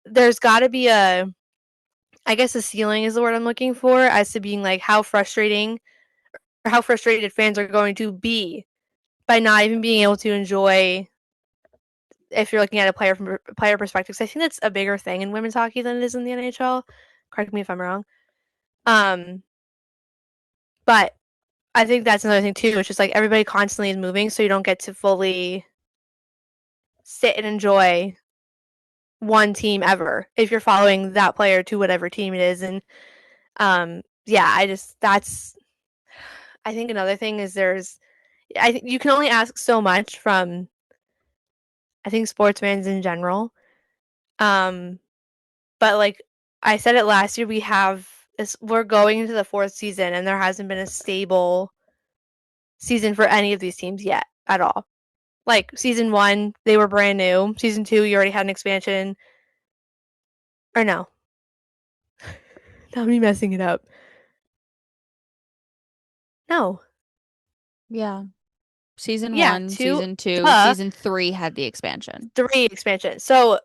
Speaker 2: there's got to be I guess a ceiling is the word I'm looking for as to being like how frustrating or how frustrated fans are going to be by not even being able to enjoy if you're looking at a player from a player perspective. So I think that's a bigger thing in women's hockey than it is in the NHL. Correct me if I'm wrong. Um, but I think that's another thing too. It's just like everybody constantly is moving, so you don't get to fully sit and enjoy one team ever if you're following that player to whatever team it is. And yeah, I just that's I think another thing is you can only ask so much from I think sports fans in general. Um, but like I said it last year, we're going into the fourth season, and there hasn't been a stable season for any of these teams yet at all. Like season one, they were brand new. Season two, you already had an expansion. Or no, not me messing it up. No,
Speaker 1: yeah, season
Speaker 2: yeah,
Speaker 1: one,
Speaker 2: two,
Speaker 1: season two,
Speaker 2: duh,
Speaker 1: season three had the expansion.
Speaker 2: three expansion. So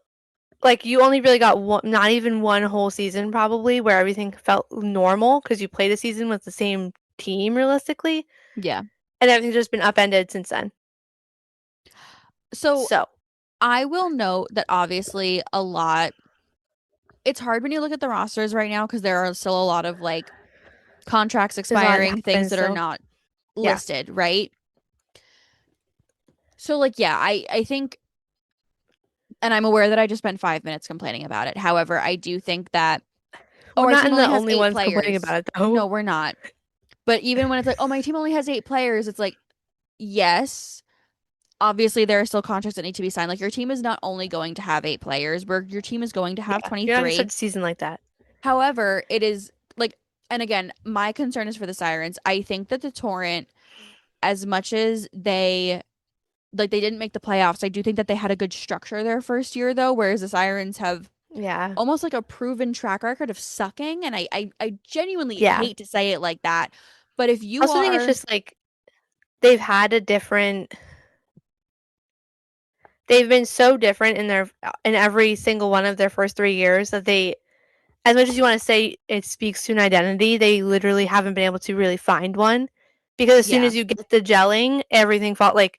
Speaker 2: like you only really got one, not even one whole season probably where everything felt normal because you played a season with the same team realistically,
Speaker 1: Yeah.
Speaker 2: and everything's just been upended since then.
Speaker 1: So
Speaker 2: So
Speaker 1: I will note that obviously a lot, it's hard when you look at the rosters right now because there are still a lot of like contracts
Speaker 2: there's a lot that
Speaker 1: expiring, things
Speaker 2: happens
Speaker 1: that are
Speaker 2: still.
Speaker 1: not
Speaker 2: Yeah,
Speaker 1: listed, right? So like yeah, I think and I'm aware that I just spent 5 minutes complaining about it. However, I do think that oh,
Speaker 2: we're
Speaker 1: our
Speaker 2: not
Speaker 1: team
Speaker 2: in
Speaker 1: only
Speaker 2: the
Speaker 1: has
Speaker 2: only
Speaker 1: eight
Speaker 2: ones complaining
Speaker 1: players.
Speaker 2: about it though.
Speaker 1: No, we're not. But even when it's like, oh, my team only has 8 players, it's like, yes, obviously there are still contracts that need to be signed. Like your team is not only going to have 8 players, where your team is going to have
Speaker 2: Yeah, you're not gonna
Speaker 1: 23.
Speaker 2: start the season like that.
Speaker 1: However, it is like, and again, my concern is for the Sirens. I think that the Torrent, as much as they didn't make the playoffs, I do think that they had a good structure their first year though, whereas the Sirens have
Speaker 2: Yeah,
Speaker 1: almost like a proven track record of sucking. And I genuinely
Speaker 2: yeah.
Speaker 1: hate to say it like that. But if
Speaker 2: I
Speaker 1: you
Speaker 2: also think it's
Speaker 1: are
Speaker 2: just like they've had a different. They've been so different in every single one of their first 3 years that as much as you want to say it speaks to an identity, they literally haven't been able to really find one because as soon
Speaker 1: Yeah.
Speaker 2: as you get the gelling, everything felt like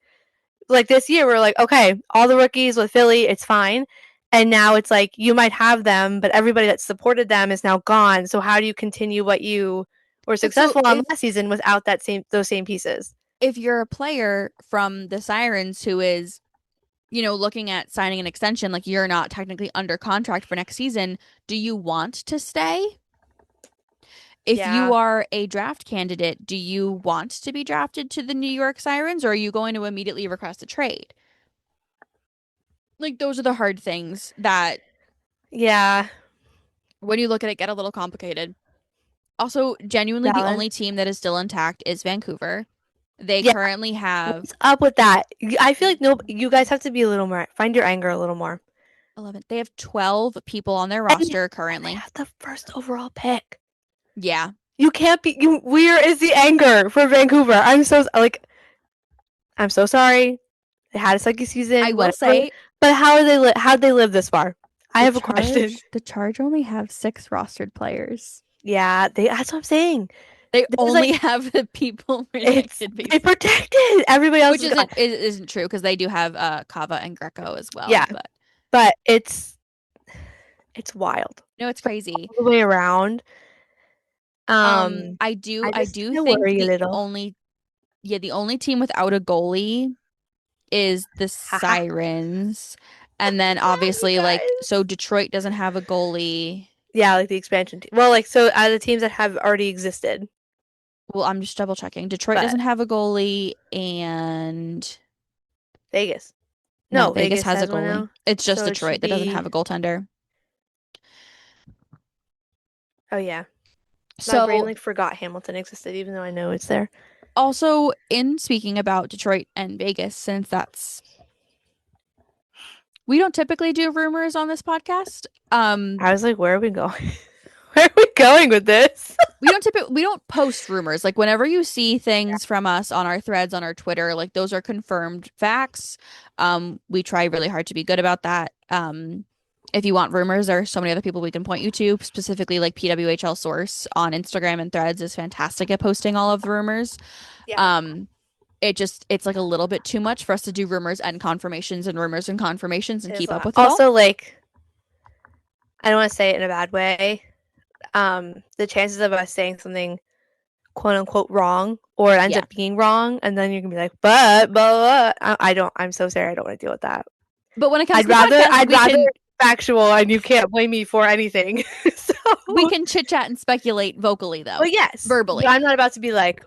Speaker 2: this year we're like, okay, all the rookies with Philly, it's fine. And now it's like you might have them, but everybody that supported them is now gone. So how do you continue what you were
Speaker 1: Like so
Speaker 2: successful on last season without that same those same pieces?
Speaker 1: if you're a player from the Sirens who is, looking at signing an extension, like you're not technically under contract for next season, do you want to stay? If you
Speaker 2: Yeah.
Speaker 1: are a draft candidate, do you want to be drafted to the New York Sirens or are you going to immediately request a trade? Like those are the hard things that
Speaker 2: Yeah.
Speaker 1: when you look at it get a little complicated. Also, genuinely the
Speaker 2: Valid.
Speaker 1: only team that is still intact is Vancouver. They
Speaker 2: Yeah.
Speaker 1: currently have
Speaker 2: What's up with that? I feel like no, you guys have to be a little more. Find your anger a little more.
Speaker 1: 11. They have 12 people on their
Speaker 2: And
Speaker 1: roster
Speaker 2: they
Speaker 1: currently.
Speaker 2: have the first overall pick.
Speaker 1: Yeah,
Speaker 2: You can't be. You. Where is the anger for Vancouver? I'm so sorry. They had a sucky
Speaker 1: I
Speaker 2: season,
Speaker 1: will
Speaker 2: whatever.
Speaker 1: say
Speaker 2: But how'd they live this far? I have a question.
Speaker 1: The Charge only have 6 rostered players.
Speaker 2: Yeah, they. That's what I'm saying.
Speaker 1: They
Speaker 2: There's
Speaker 1: only
Speaker 2: like
Speaker 1: have the people
Speaker 2: it's
Speaker 1: protected
Speaker 2: they
Speaker 1: basically.
Speaker 2: protected. Everybody else
Speaker 1: Which
Speaker 2: is gone.
Speaker 1: isn't true because they do have Kava and Greco as well,
Speaker 2: Yeah,
Speaker 1: but
Speaker 2: but it's wild
Speaker 1: no, it's crazy.
Speaker 2: all the way around.
Speaker 1: I do
Speaker 2: I
Speaker 1: I
Speaker 2: just
Speaker 1: do
Speaker 2: I
Speaker 1: think
Speaker 2: worry a little.
Speaker 1: the only team without a goalie is the
Speaker 2: Haha.
Speaker 1: Sirens. And then
Speaker 2: You
Speaker 1: obviously like
Speaker 2: guys.
Speaker 1: so Detroit doesn't have a goalie.
Speaker 2: Yeah, like the expansion team. Well, like so out of the teams that have already existed,
Speaker 1: Well, I'm just double checking. Detroit
Speaker 2: but
Speaker 1: doesn't have a goalie and
Speaker 2: Vegas.
Speaker 1: no,
Speaker 2: No,
Speaker 1: Vegas
Speaker 2: Vegas
Speaker 1: has a
Speaker 2: has one
Speaker 1: goalie.
Speaker 2: now.
Speaker 1: It's just
Speaker 2: So it
Speaker 1: Detroit
Speaker 2: should
Speaker 1: that doesn't have
Speaker 2: be.
Speaker 1: a goaltender.
Speaker 2: Oh yeah, my brain
Speaker 1: So
Speaker 2: like forgot Hamilton existed, even though I know it's there.
Speaker 1: also in speaking about Detroit and Vegas, since that's we don't typically do rumors on this podcast.
Speaker 2: I was like, where are we going? Where are we going with this?
Speaker 1: We don't post rumors. Like whenever you see things from us on our threads on our Twitter, like those are confirmed facts. We try really hard to be good about that. If you want rumors, there are so many other people we can point you to, specifically like PWHL Source on Instagram and Threads is fantastic at posting all of the rumors.
Speaker 2: Yeah.
Speaker 1: Um, it's like a little bit too much for us to do rumors and confirmations and
Speaker 2: It is
Speaker 1: keep
Speaker 2: a
Speaker 1: up
Speaker 2: lot.
Speaker 1: with it all.
Speaker 2: Also, like, I don't want to say it in a bad way. The chances of us saying something quote unquote wrong or it ends
Speaker 1: Yeah.
Speaker 2: up being wrong, and then you're gonna be like, but blah, blah. I don't. I'm so sorry. I don't want to deal with that.
Speaker 1: But when it comes
Speaker 2: I'd
Speaker 1: to the
Speaker 2: rather
Speaker 1: podcast,
Speaker 2: I'd rather it's factual, and you can't blame me for anything. So,
Speaker 1: we can chit chat and speculate vocally though,
Speaker 2: but yes, but
Speaker 1: verbally,
Speaker 2: I'm not about to be like,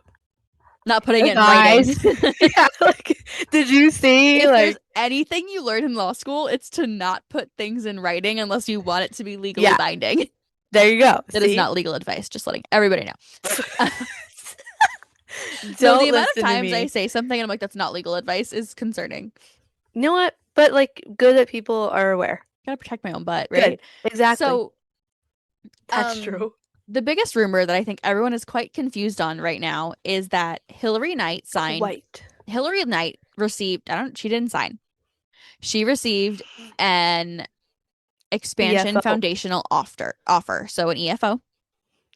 Speaker 1: not putting
Speaker 2: hey
Speaker 1: it in writing.
Speaker 2: guys, yeah, like, did you see?
Speaker 1: If there's
Speaker 2: Like,
Speaker 1: anything you learn in law school, it's to not put things in writing unless you want it to be legally
Speaker 2: yeah,
Speaker 1: binding.
Speaker 2: there you go.
Speaker 1: That is
Speaker 2: See,
Speaker 1: not legal advice, just letting everybody know. No, the
Speaker 2: don't
Speaker 1: amount of
Speaker 2: listen to
Speaker 1: times I
Speaker 2: me.
Speaker 1: say something and I'm like, that's not legal advice is concerning.
Speaker 2: You know what? But like, good that people are aware.
Speaker 1: Gotta protect my own butt,
Speaker 2: Good,
Speaker 1: right?
Speaker 2: exactly.
Speaker 1: So,
Speaker 2: That's
Speaker 1: um,
Speaker 2: true.
Speaker 1: the biggest rumor that I think everyone is quite confused on right now is that
Speaker 2: Quite.
Speaker 1: Hillary Knight received, I don't, she didn't sign. She received an expansion
Speaker 2: EFO,
Speaker 1: foundational offer, so an EFO.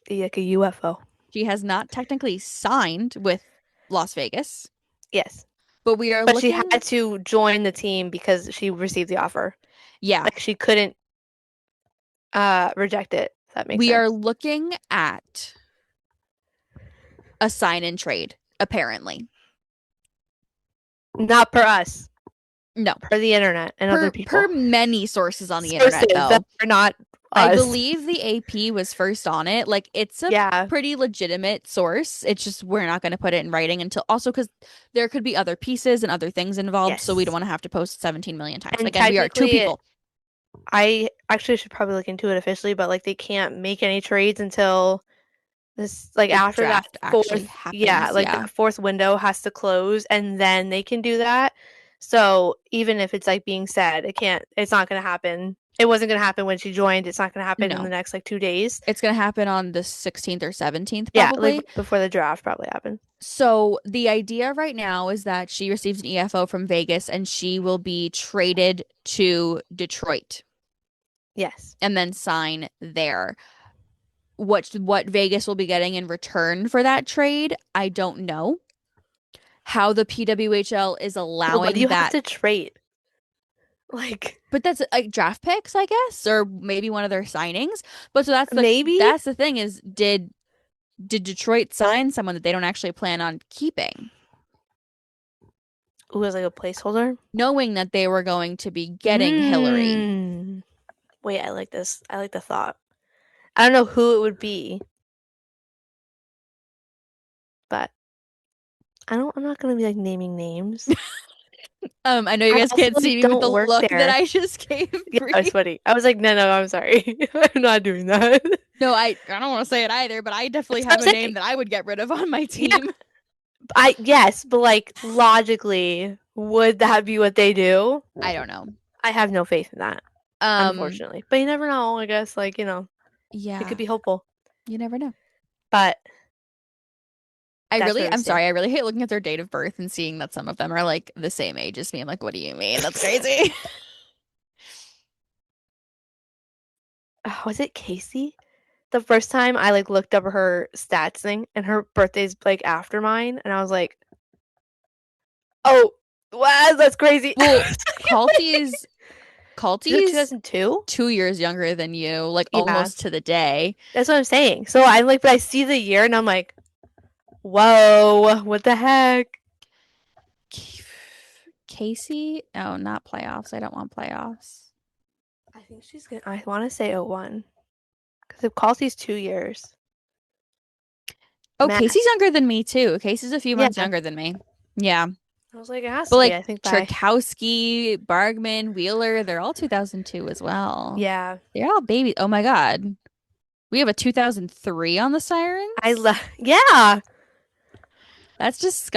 Speaker 2: like a UFO.
Speaker 1: She has not technically signed with Las Vegas,
Speaker 2: Yes,
Speaker 1: but we are
Speaker 2: but she had
Speaker 1: looking,
Speaker 2: to join the team because she received the offer.
Speaker 1: yeah,
Speaker 2: Like she couldn't reject it. If that makes
Speaker 1: we are
Speaker 2: sense.
Speaker 1: looking at a sign and trade, apparently.
Speaker 2: Not per us,
Speaker 1: No,
Speaker 2: per the internet and other
Speaker 1: per
Speaker 2: people.
Speaker 1: many sources on the internet,
Speaker 2: Sources that
Speaker 1: though.
Speaker 2: are not
Speaker 1: I
Speaker 2: us.
Speaker 1: believe the AP was first on it. Like, it's a
Speaker 2: Yeah.
Speaker 1: pretty legitimate source. It's just we're not going to put it in writing until also because there could be other pieces and other things involved. So we don't
Speaker 2: Yes.
Speaker 1: want to have to post 17 million times.
Speaker 2: And
Speaker 1: Again, we are two
Speaker 2: technically,
Speaker 1: people.
Speaker 2: I actually should probably look into it officially, but like they can't make any trades until this, like
Speaker 1: The
Speaker 2: after that
Speaker 1: draft actually
Speaker 2: fourth, yeah,
Speaker 1: happens.
Speaker 2: like
Speaker 1: Yeah.
Speaker 2: that fourth window has to close and then they can do that. So even if it's like being said, it's not going to happen. It wasn't going to happen when she joined. It's not going to happen in the
Speaker 1: No,
Speaker 2: next like 2 days.
Speaker 1: it's going to happen on the 16th or 17th,
Speaker 2: Yeah, like
Speaker 1: probably.
Speaker 2: before the draft probably happened.
Speaker 1: So the idea right now is that she receives an EFO from Vegas and she will be traded to Detroit.
Speaker 2: Yes.
Speaker 1: and then sign there. What Vegas will be getting in return for that trade, I don't know. How the PWHL is
Speaker 2: But what do
Speaker 1: allowing
Speaker 2: you have
Speaker 1: that,
Speaker 2: to trade? Like,
Speaker 1: but that's like draft picks, I guess, or maybe one of their signings. But so
Speaker 2: maybe
Speaker 1: that's the thing is did Detroit sign someone that they don't actually plan on keeping,
Speaker 2: it was like a placeholder.
Speaker 1: knowing that they were going to be getting Hillary?
Speaker 2: Mm. Wait, I like this. I like the thought. I don't know who it would be, but I'm not gonna be like naming names.
Speaker 1: I know you
Speaker 2: I
Speaker 1: guys
Speaker 2: also
Speaker 1: can't see
Speaker 2: like
Speaker 1: me with
Speaker 2: don't
Speaker 1: the
Speaker 2: work
Speaker 1: look that
Speaker 2: there.
Speaker 1: I just gave
Speaker 2: Yeah,
Speaker 1: Brie.
Speaker 2: that was funny. I was like, no, no, I'm sorry. I'm not doing that.
Speaker 1: No, I don't want to say it either, but I definitely
Speaker 2: That's what
Speaker 1: have a
Speaker 2: I'm
Speaker 1: name
Speaker 2: saying.
Speaker 1: that I would get rid of on my
Speaker 2: Yeah,
Speaker 1: team.
Speaker 2: yes, but like logically, would that be what they do?
Speaker 1: I don't know.
Speaker 2: I have no faith in that,
Speaker 1: Um,
Speaker 2: unfortunately. But you never know, I guess, like, it could
Speaker 1: yeah,
Speaker 2: be hopeful.
Speaker 1: you never know.
Speaker 2: But that's where we
Speaker 1: I'm
Speaker 2: stand.
Speaker 1: sorry, I really hate looking at their date of birth and seeing that some of them are like the same age as me. I'm like, what do you mean? That's crazy.
Speaker 2: Was it Casey? The first time I like looked up her stats thing and her birthday's like after mine, and I was like, oh, wow, that's crazy.
Speaker 1: Well, Calty's
Speaker 2: Is it
Speaker 1: Calty's
Speaker 2: 2002?
Speaker 1: 2 years younger than you, like
Speaker 2: Yeah,
Speaker 1: almost to the day.
Speaker 2: that's what I'm saying. So I'm like, but I see the year and I'm like, whoa, what the heck?
Speaker 1: Casey? Oh, not playoffs. I don't want playoffs.
Speaker 2: I think she's gonna, I want to say '01 because if Calcy's 2 years,
Speaker 1: Oh,
Speaker 2: math.
Speaker 1: Casey's younger than me too. Casey's a few
Speaker 2: Yeah,
Speaker 1: months younger than me. Yeah.
Speaker 2: I was like, it has
Speaker 1: But
Speaker 2: to be.
Speaker 1: like
Speaker 2: I think by
Speaker 1: Tchaikovsky, Bargman, Wheeler, they're all 2002 as well.
Speaker 2: yeah,
Speaker 1: They're all babies. Oh my God. We have a 2003 on the
Speaker 2: I
Speaker 1: Sirens?
Speaker 2: love. Yeah,
Speaker 1: That's
Speaker 2: this is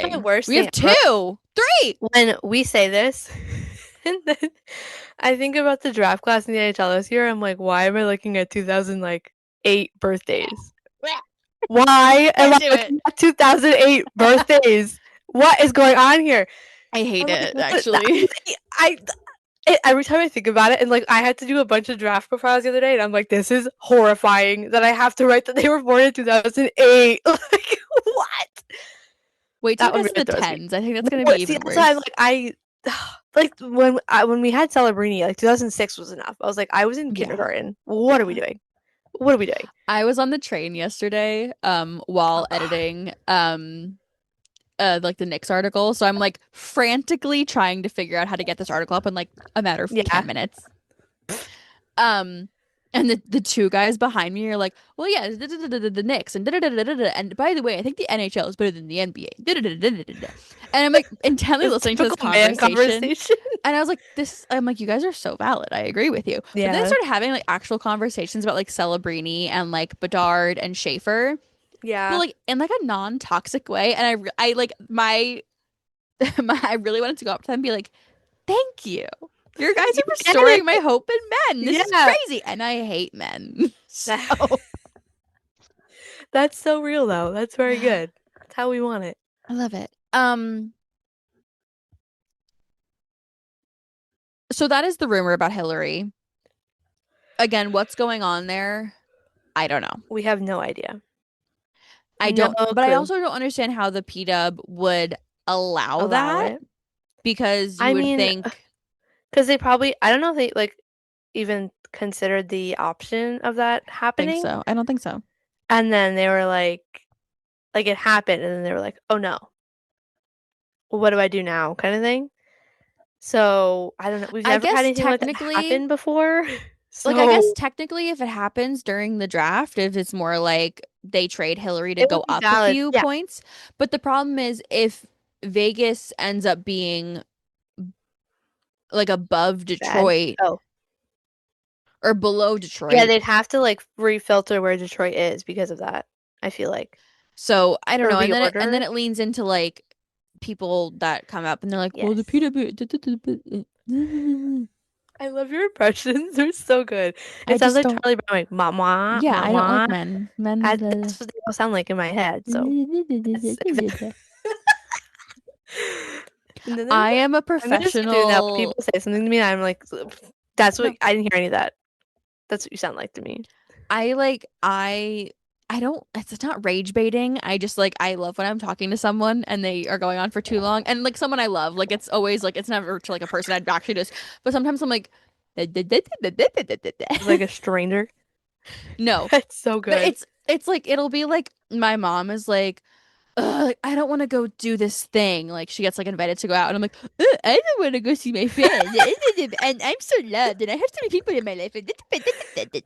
Speaker 2: my
Speaker 1: disgusting.
Speaker 2: worst
Speaker 1: We
Speaker 2: thing
Speaker 1: have
Speaker 2: ever.
Speaker 1: two, three.
Speaker 2: When we say this, and then I think about the draft class in the NHL this year. I'm like, why am I looking at 2000 like 8 birthdays? Why am I
Speaker 1: Can't do it.
Speaker 2: looking at 2008 birthdays? What is going on here?
Speaker 1: I hate
Speaker 2: I'm like,
Speaker 1: it,
Speaker 2: what?
Speaker 1: actually.
Speaker 2: Every time I think about it, and like I had to do a bunch of draft profiles the other day, and I'm like, this is horrifying that I have to write that they were born in 2008. Like, what?
Speaker 1: Wait till
Speaker 2: That
Speaker 1: it
Speaker 2: one
Speaker 1: gets to
Speaker 2: really
Speaker 1: the
Speaker 2: throws me.
Speaker 1: tens. I think that's gonna be
Speaker 2: What? See,
Speaker 1: even
Speaker 2: that's why I'm
Speaker 1: worse.
Speaker 2: like, like when we had Celebrini, like 2006 was enough. I was like, I was in
Speaker 1: Yeah.
Speaker 2: kindergarten. What are we
Speaker 1: Yeah.
Speaker 2: doing? What are we doing?
Speaker 1: I was on the train yesterday,
Speaker 2: Oh
Speaker 1: while
Speaker 2: God.
Speaker 1: editing, like the Knicks article. So I'm like frantically trying to figure out how to get this article up in like a matter of
Speaker 2: Yeah.
Speaker 1: 10 minutes. Um, and the two guys behind me are like, well, yeah, the Knicks and and by the way, I think the NHL is better than the NBA. And I'm like intently
Speaker 2: This
Speaker 1: listening to this
Speaker 2: typical man
Speaker 1: conversation.
Speaker 2: conversation.
Speaker 1: And I was like, I'm like, you guys are so valid. I agree with you. But then I
Speaker 2: Yeah.
Speaker 1: started having like actual conversations about like Celebrini and like Bedard and Schaefer, but
Speaker 2: Yeah.
Speaker 1: like in like a non-toxic way. And I like I really wanted to go up to them and be like, thank you. Your guys
Speaker 2: You
Speaker 1: are
Speaker 2: get
Speaker 1: restoring my
Speaker 2: it.
Speaker 1: hope in men. This is
Speaker 2: Yeah.
Speaker 1: crazy. And I hate men. So
Speaker 2: That's so real though. That's very
Speaker 1: yeah,
Speaker 2: good. That's how we want it.
Speaker 1: I love it. So that is the rumor about Hillary. Again, what's going on there? I don't know.
Speaker 2: We have no idea.
Speaker 1: I
Speaker 2: No
Speaker 1: don't, but I
Speaker 2: clue.
Speaker 1: also don't understand how the P-Dub would allow
Speaker 2: Allow
Speaker 1: that
Speaker 2: it.
Speaker 1: because you
Speaker 2: I
Speaker 1: would
Speaker 2: mean,
Speaker 1: think,
Speaker 2: because they probably, I don't know if they like even considered the option of that
Speaker 1: think
Speaker 2: happening.
Speaker 1: so. I don't think so.
Speaker 2: And then they were like it happened. And then they were like, oh no, well, what do I do now? Kind of thing. So I don't know. We've
Speaker 1: I
Speaker 2: never had
Speaker 1: guess
Speaker 2: anything like that
Speaker 1: technically,
Speaker 2: happen before.
Speaker 1: like I guess
Speaker 2: So
Speaker 1: technically if it happens during the draft, if it's more like they trade Hillary to
Speaker 2: it would
Speaker 1: go
Speaker 2: be
Speaker 1: up a
Speaker 2: valid.
Speaker 1: few
Speaker 2: Yeah.
Speaker 1: points, but the problem is if Vegas ends up being like above
Speaker 2: Bad.
Speaker 1: Detroit
Speaker 2: Oh.
Speaker 1: or below
Speaker 2: Yeah,
Speaker 1: Detroit.
Speaker 2: they'd have to like refilter where Detroit is because of that. I feel like.
Speaker 1: So I don't
Speaker 2: Or
Speaker 1: know. And then
Speaker 2: reorder.
Speaker 1: it leans into like people that come up and they're like, well, the
Speaker 2: Yes.
Speaker 1: PW.
Speaker 2: I love your impressions. They're so good.
Speaker 1: I
Speaker 2: It sounds
Speaker 1: just
Speaker 2: like
Speaker 1: don't.
Speaker 2: Charlie Brown, like mama,
Speaker 1: Yeah, I don't like
Speaker 2: mama.
Speaker 1: men. Men.
Speaker 2: That's what they all sound like in my head. So that's
Speaker 1: I am a
Speaker 2: I'm gonna start doing that when
Speaker 1: professional.
Speaker 2: people say something to me. I'm like, that's what
Speaker 1: No,
Speaker 2: I didn't hear any of that. That's what you sound like to me.
Speaker 1: I like I don't it's not rage baiting. I just like I love when I'm talking to someone and they are going on for too long. And like someone I love, like it's always like it's never to like a person I'd actually just but sometimes I'm like
Speaker 2: It's like a stranger.
Speaker 1: no.
Speaker 2: That's so
Speaker 1: But
Speaker 2: good.
Speaker 1: it's like it'll be like my mom is like like, I don't want to go do this thing. Like she gets like invited to go out, and I'm like, I don't want to go see my friend, and I'm so loved, and I have so many people in my life, and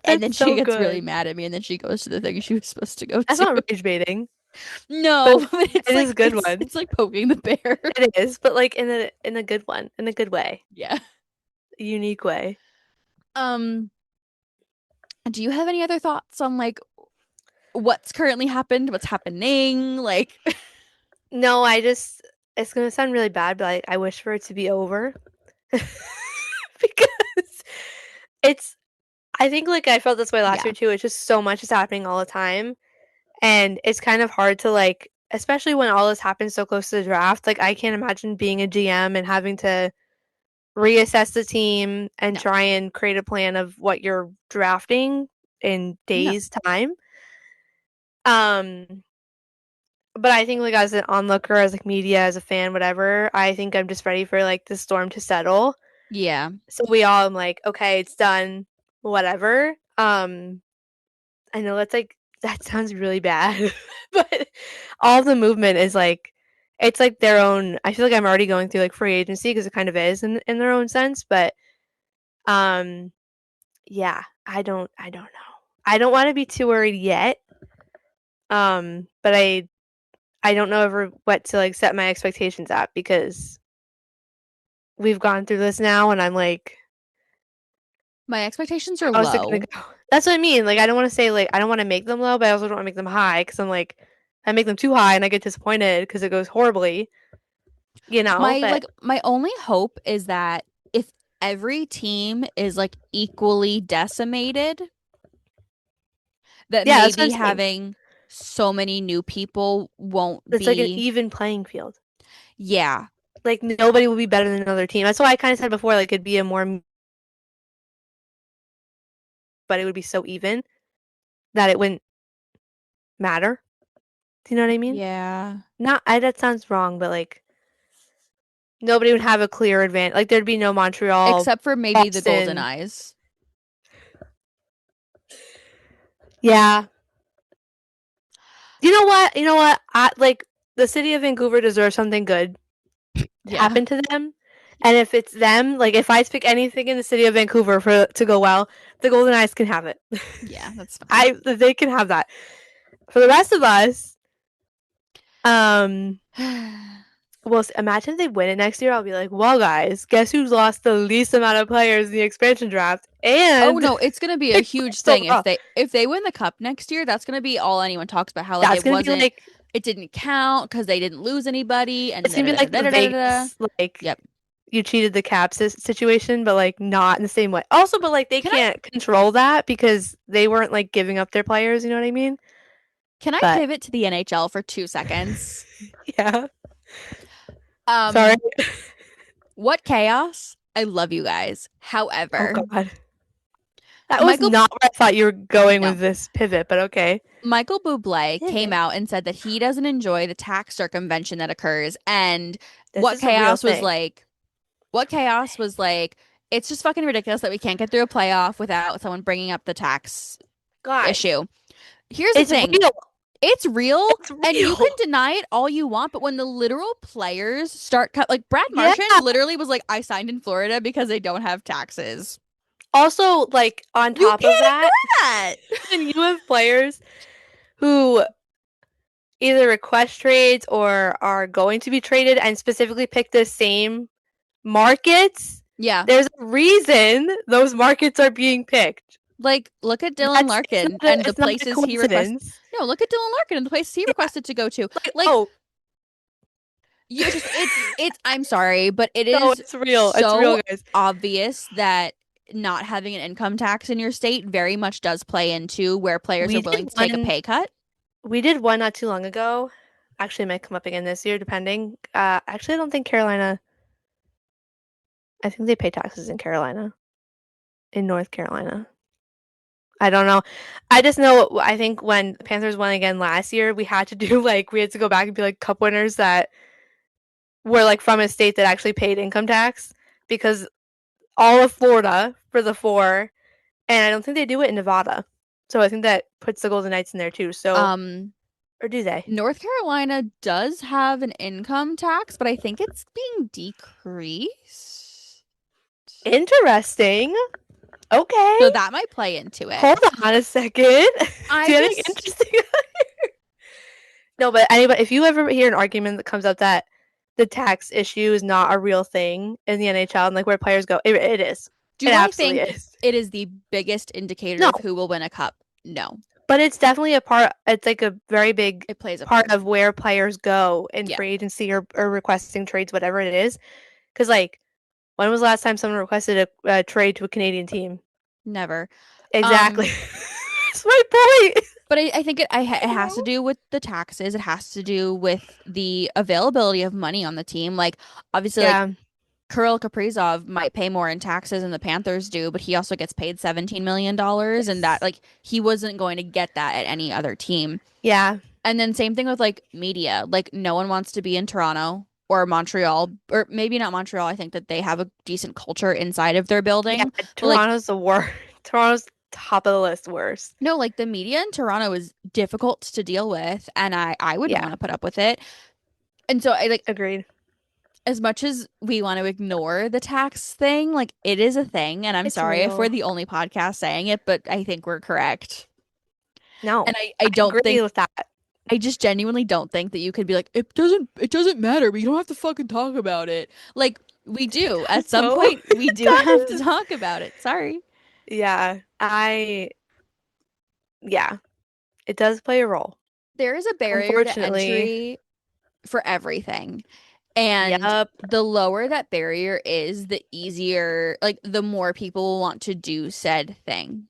Speaker 1: then
Speaker 2: That's
Speaker 1: she
Speaker 2: so
Speaker 1: gets really
Speaker 2: good.
Speaker 1: mad at me, and then she goes to the thing she was supposed to go
Speaker 2: That's
Speaker 1: to.
Speaker 2: not rage baiting, but
Speaker 1: No, but
Speaker 2: it is a good one.
Speaker 1: it's like poking the bear.
Speaker 2: It is, but like in a good one, in a good way,
Speaker 1: Yeah.
Speaker 2: a unique way.
Speaker 1: Um, do you have any other thoughts on like what's currently happened, what's happening? Like,
Speaker 2: No, I just it's gonna sound really bad, but I wish for it to be over because it's I think like I felt this way last
Speaker 1: yeah,
Speaker 2: year too. It's just so much is happening all the time. And it's kind of hard to like especially when all this happens so close to the draft. Like I can't imagine being a GM and having to reassess the team and
Speaker 1: no,
Speaker 2: try and create a plan of what you're drafting in
Speaker 1: no,
Speaker 2: days time. Um but I think like as an onlooker, as like media, as a fan, whatever, I think I'm just ready for like the storm to settle.
Speaker 1: yeah.
Speaker 2: So we all am like, okay, it's done, whatever. I know that's like that sounds really bad, but all the movement is like it's like their own. I feel like I'm already going through like free agency because it kind of is in their own sense, but um, yeah, I don't know. I don't want to be too worried yet. But I don't know ever what to like set my expectations at because we've gone through this now, and I'm like,
Speaker 1: My expectations are
Speaker 2: how's it gonna
Speaker 1: low.
Speaker 2: go? That's what I mean. Like, I don't want to say like I don't want to make them low, but I also don't want to make them high because I'm like, I make them too high and I get disappointed because it goes horribly, you know.
Speaker 1: My
Speaker 2: But
Speaker 1: like my only hope is that if every team is like equally decimated, that
Speaker 2: yeah, that's what
Speaker 1: maybe
Speaker 2: I'm saying.
Speaker 1: having so many new people won't
Speaker 2: It's like an
Speaker 1: be,
Speaker 2: even playing field.
Speaker 1: yeah,
Speaker 2: Like nobody will be better than another team. That's why I kind of said before, like it'd be a more, but it would be so even that it wouldn't matter. Do you know what I mean?
Speaker 1: yeah,
Speaker 2: Not, I that sounds wrong, but like nobody would have a clear advantage. Like there'd be no Montreal,
Speaker 1: except for maybe the Golden
Speaker 2: Boston.
Speaker 1: Eyes.
Speaker 2: Yeah, you know what? You know what? I like the city of Vancouver deserves something good to
Speaker 1: Yeah.
Speaker 2: happen to them. And if it's them, like if I pick anything in the city of Vancouver for to go well, the Golden Eyes can have it.
Speaker 1: Yeah, that's fine.
Speaker 2: I they can have that. For the rest of us, um, well, imagine if they win it next year. I'll be like, well, guys, guess who's lost the least amount of players in the expansion draft,
Speaker 1: Oh
Speaker 2: and
Speaker 1: no, it's gonna be a
Speaker 2: pick
Speaker 1: huge
Speaker 2: first
Speaker 1: thing
Speaker 2: overall.
Speaker 1: if they win the cup next year. That's gonna be all anyone talks about. How like
Speaker 2: That's gonna be like
Speaker 1: it didn't count because they didn't lose anybody, and
Speaker 2: it's
Speaker 1: da
Speaker 2: gonna
Speaker 1: da
Speaker 2: be
Speaker 1: da
Speaker 2: like
Speaker 1: da
Speaker 2: the
Speaker 1: da da da.
Speaker 2: Vegas like
Speaker 1: Yep.
Speaker 2: you cheated the Caps situation, but like not in the same way. Also, but like they
Speaker 1: Can I
Speaker 2: can't control that because they weren't like giving up their players. You know what I mean?
Speaker 1: can I
Speaker 2: But
Speaker 1: pivot to the NHL for 2 seconds?
Speaker 2: yeah, sorry.
Speaker 1: Um, what chaos? I love you guys.
Speaker 2: Oh
Speaker 1: However,
Speaker 2: God, that was
Speaker 1: Michael,
Speaker 2: not where I thought you were going
Speaker 1: no,
Speaker 2: with this pivot, but okay.
Speaker 1: Michael Bublé came
Speaker 2: Pivot.
Speaker 1: out and said that he doesn't enjoy the tax circumvention that occurs. And
Speaker 2: This
Speaker 1: what
Speaker 2: is a real
Speaker 1: chaos was
Speaker 2: thing.
Speaker 1: like, what chaos was like, it's just fucking ridiculous that we can't get through a playoff without someone bringing up the tax
Speaker 2: Guys,
Speaker 1: issue. Here's the
Speaker 2: it's
Speaker 1: thing.
Speaker 2: real.
Speaker 1: It's real
Speaker 2: It's
Speaker 1: and you can
Speaker 2: real.
Speaker 1: deny it all you want, but when the literal players start cut like Brad
Speaker 2: Yeah.
Speaker 1: Marchand literally was like, I signed in Florida because they don't have taxes.
Speaker 2: Also, like on
Speaker 1: You
Speaker 2: top of
Speaker 1: can't
Speaker 2: that,
Speaker 1: ignore that.
Speaker 2: when you have players who either request trades or are going to be traded and specifically pick the same markets,
Speaker 1: Yeah.
Speaker 2: there's a reason those markets are being picked.
Speaker 1: Like, look at Dylan Larkin and the
Speaker 2: It's not a
Speaker 1: places he requests.
Speaker 2: coincidence.
Speaker 1: No, look at Dylan Larkin and the places he
Speaker 2: Yeah.
Speaker 1: requested to go to.
Speaker 2: Like,
Speaker 1: Like,
Speaker 2: oh,
Speaker 1: you just, I'm sorry, but it
Speaker 2: no,
Speaker 1: is
Speaker 2: it's real. It's real,
Speaker 1: so
Speaker 2: guys.
Speaker 1: obvious that not having an income tax in your state very much does play into where players are
Speaker 2: We
Speaker 1: willing
Speaker 2: did
Speaker 1: to take a
Speaker 2: one
Speaker 1: pay cut.
Speaker 2: we did one not too long ago. Actually, it might come up again this year, depending. Actually, I don't think Carolina. I think they pay taxes in Carolina, in North Carolina. I don't know. I just know I think when the Panthers won again last year, we had to do like we had to go back and be like cup winners that were like from a state that actually paid income tax because all of Florida for the four, and I don't think they do it in Nevada. So I think that puts the Golden Knights in there too. So
Speaker 1: Um,
Speaker 2: or do they?
Speaker 1: North Carolina does have an income tax, but I think it's being decreased.
Speaker 2: Interesting. Okay.
Speaker 1: So that might play into
Speaker 2: Hold
Speaker 1: it.
Speaker 2: on a second.
Speaker 1: I
Speaker 2: Getting
Speaker 1: just
Speaker 2: interesting. No, but anybody, if you ever hear an argument that comes up that the tax issue is not a real thing in the NHL and like where players go, it is. It
Speaker 1: do I
Speaker 2: absolutely
Speaker 1: think
Speaker 2: is.
Speaker 1: it is the biggest indicator
Speaker 2: No,
Speaker 1: of who will win a cup? No,
Speaker 2: but it's definitely a part. It's like a very big
Speaker 1: it plays a
Speaker 2: part
Speaker 1: part.
Speaker 2: of where players go in
Speaker 1: Yeah,
Speaker 2: free agency or requesting trades, whatever it is. Because like, when was the last time someone requested a trade to a Canadian team?
Speaker 1: never.
Speaker 2: Exactly.
Speaker 1: Um,
Speaker 2: That's my point.
Speaker 1: but I think it
Speaker 2: You
Speaker 1: has to
Speaker 2: know?
Speaker 1: do with the taxes. It has to do with the availability of money on the team. Like obviously, like
Speaker 2: Yeah.
Speaker 1: Kirill Kaprizov might pay more in taxes than the Panthers do, but he also gets paid $17 million, and that
Speaker 2: Yes.
Speaker 1: like he wasn't going to get that at any other team.
Speaker 2: Yeah.
Speaker 1: And then same thing with like media. Like no one wants to be in Toronto or Montreal, or maybe not Montreal. I think that they have a decent culture inside of their
Speaker 2: Yeah.
Speaker 1: building. But like
Speaker 2: Toronto's the worst. Toronto's top of the list worst.
Speaker 1: no, like the media in Toronto is difficult to deal with, and I wouldn't
Speaker 2: Yeah.
Speaker 1: want to put up with it. And so I like
Speaker 2: Agreed.
Speaker 1: as much as we want to ignore the tax thing, like it is a thing, and I'm
Speaker 2: It's
Speaker 1: sorry if we're
Speaker 2: real.
Speaker 1: the only podcast saying it, but I think we're correct. And
Speaker 2: No,
Speaker 1: I
Speaker 2: I
Speaker 1: don't
Speaker 2: agree
Speaker 1: think
Speaker 2: with that.
Speaker 1: I just genuinely don't think that you could be like, it doesn't matter, but you don't have to fucking talk about it. Like we
Speaker 2: It
Speaker 1: do. At
Speaker 2: does
Speaker 1: some
Speaker 2: though.
Speaker 1: point we
Speaker 2: It
Speaker 1: do have to
Speaker 2: does.
Speaker 1: talk about it. Sorry.
Speaker 2: Yeah. Yeah. It does play a role.
Speaker 1: There is a barrier to
Speaker 2: Unfortunately.
Speaker 1: entry for everything. And
Speaker 2: Yep.
Speaker 1: the lower that barrier is, the easier, like the more people will want to do said thing.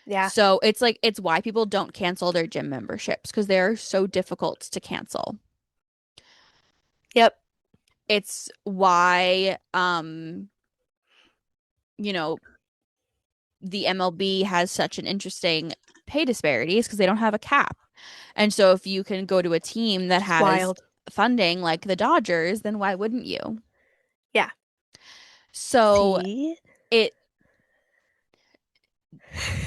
Speaker 2: Yeah.
Speaker 1: So it's like it's why people don't cancel their gym memberships because they're so difficult to cancel.
Speaker 2: Yep.
Speaker 1: It's why you know, the MLB has such an interesting pay disparities because they don't have a cap. And so if you can go to a team that
Speaker 2: Just
Speaker 1: has
Speaker 2: wild.
Speaker 1: funding like the Dodgers, then why wouldn't you?
Speaker 2: Yeah.
Speaker 1: So
Speaker 2: See?
Speaker 1: it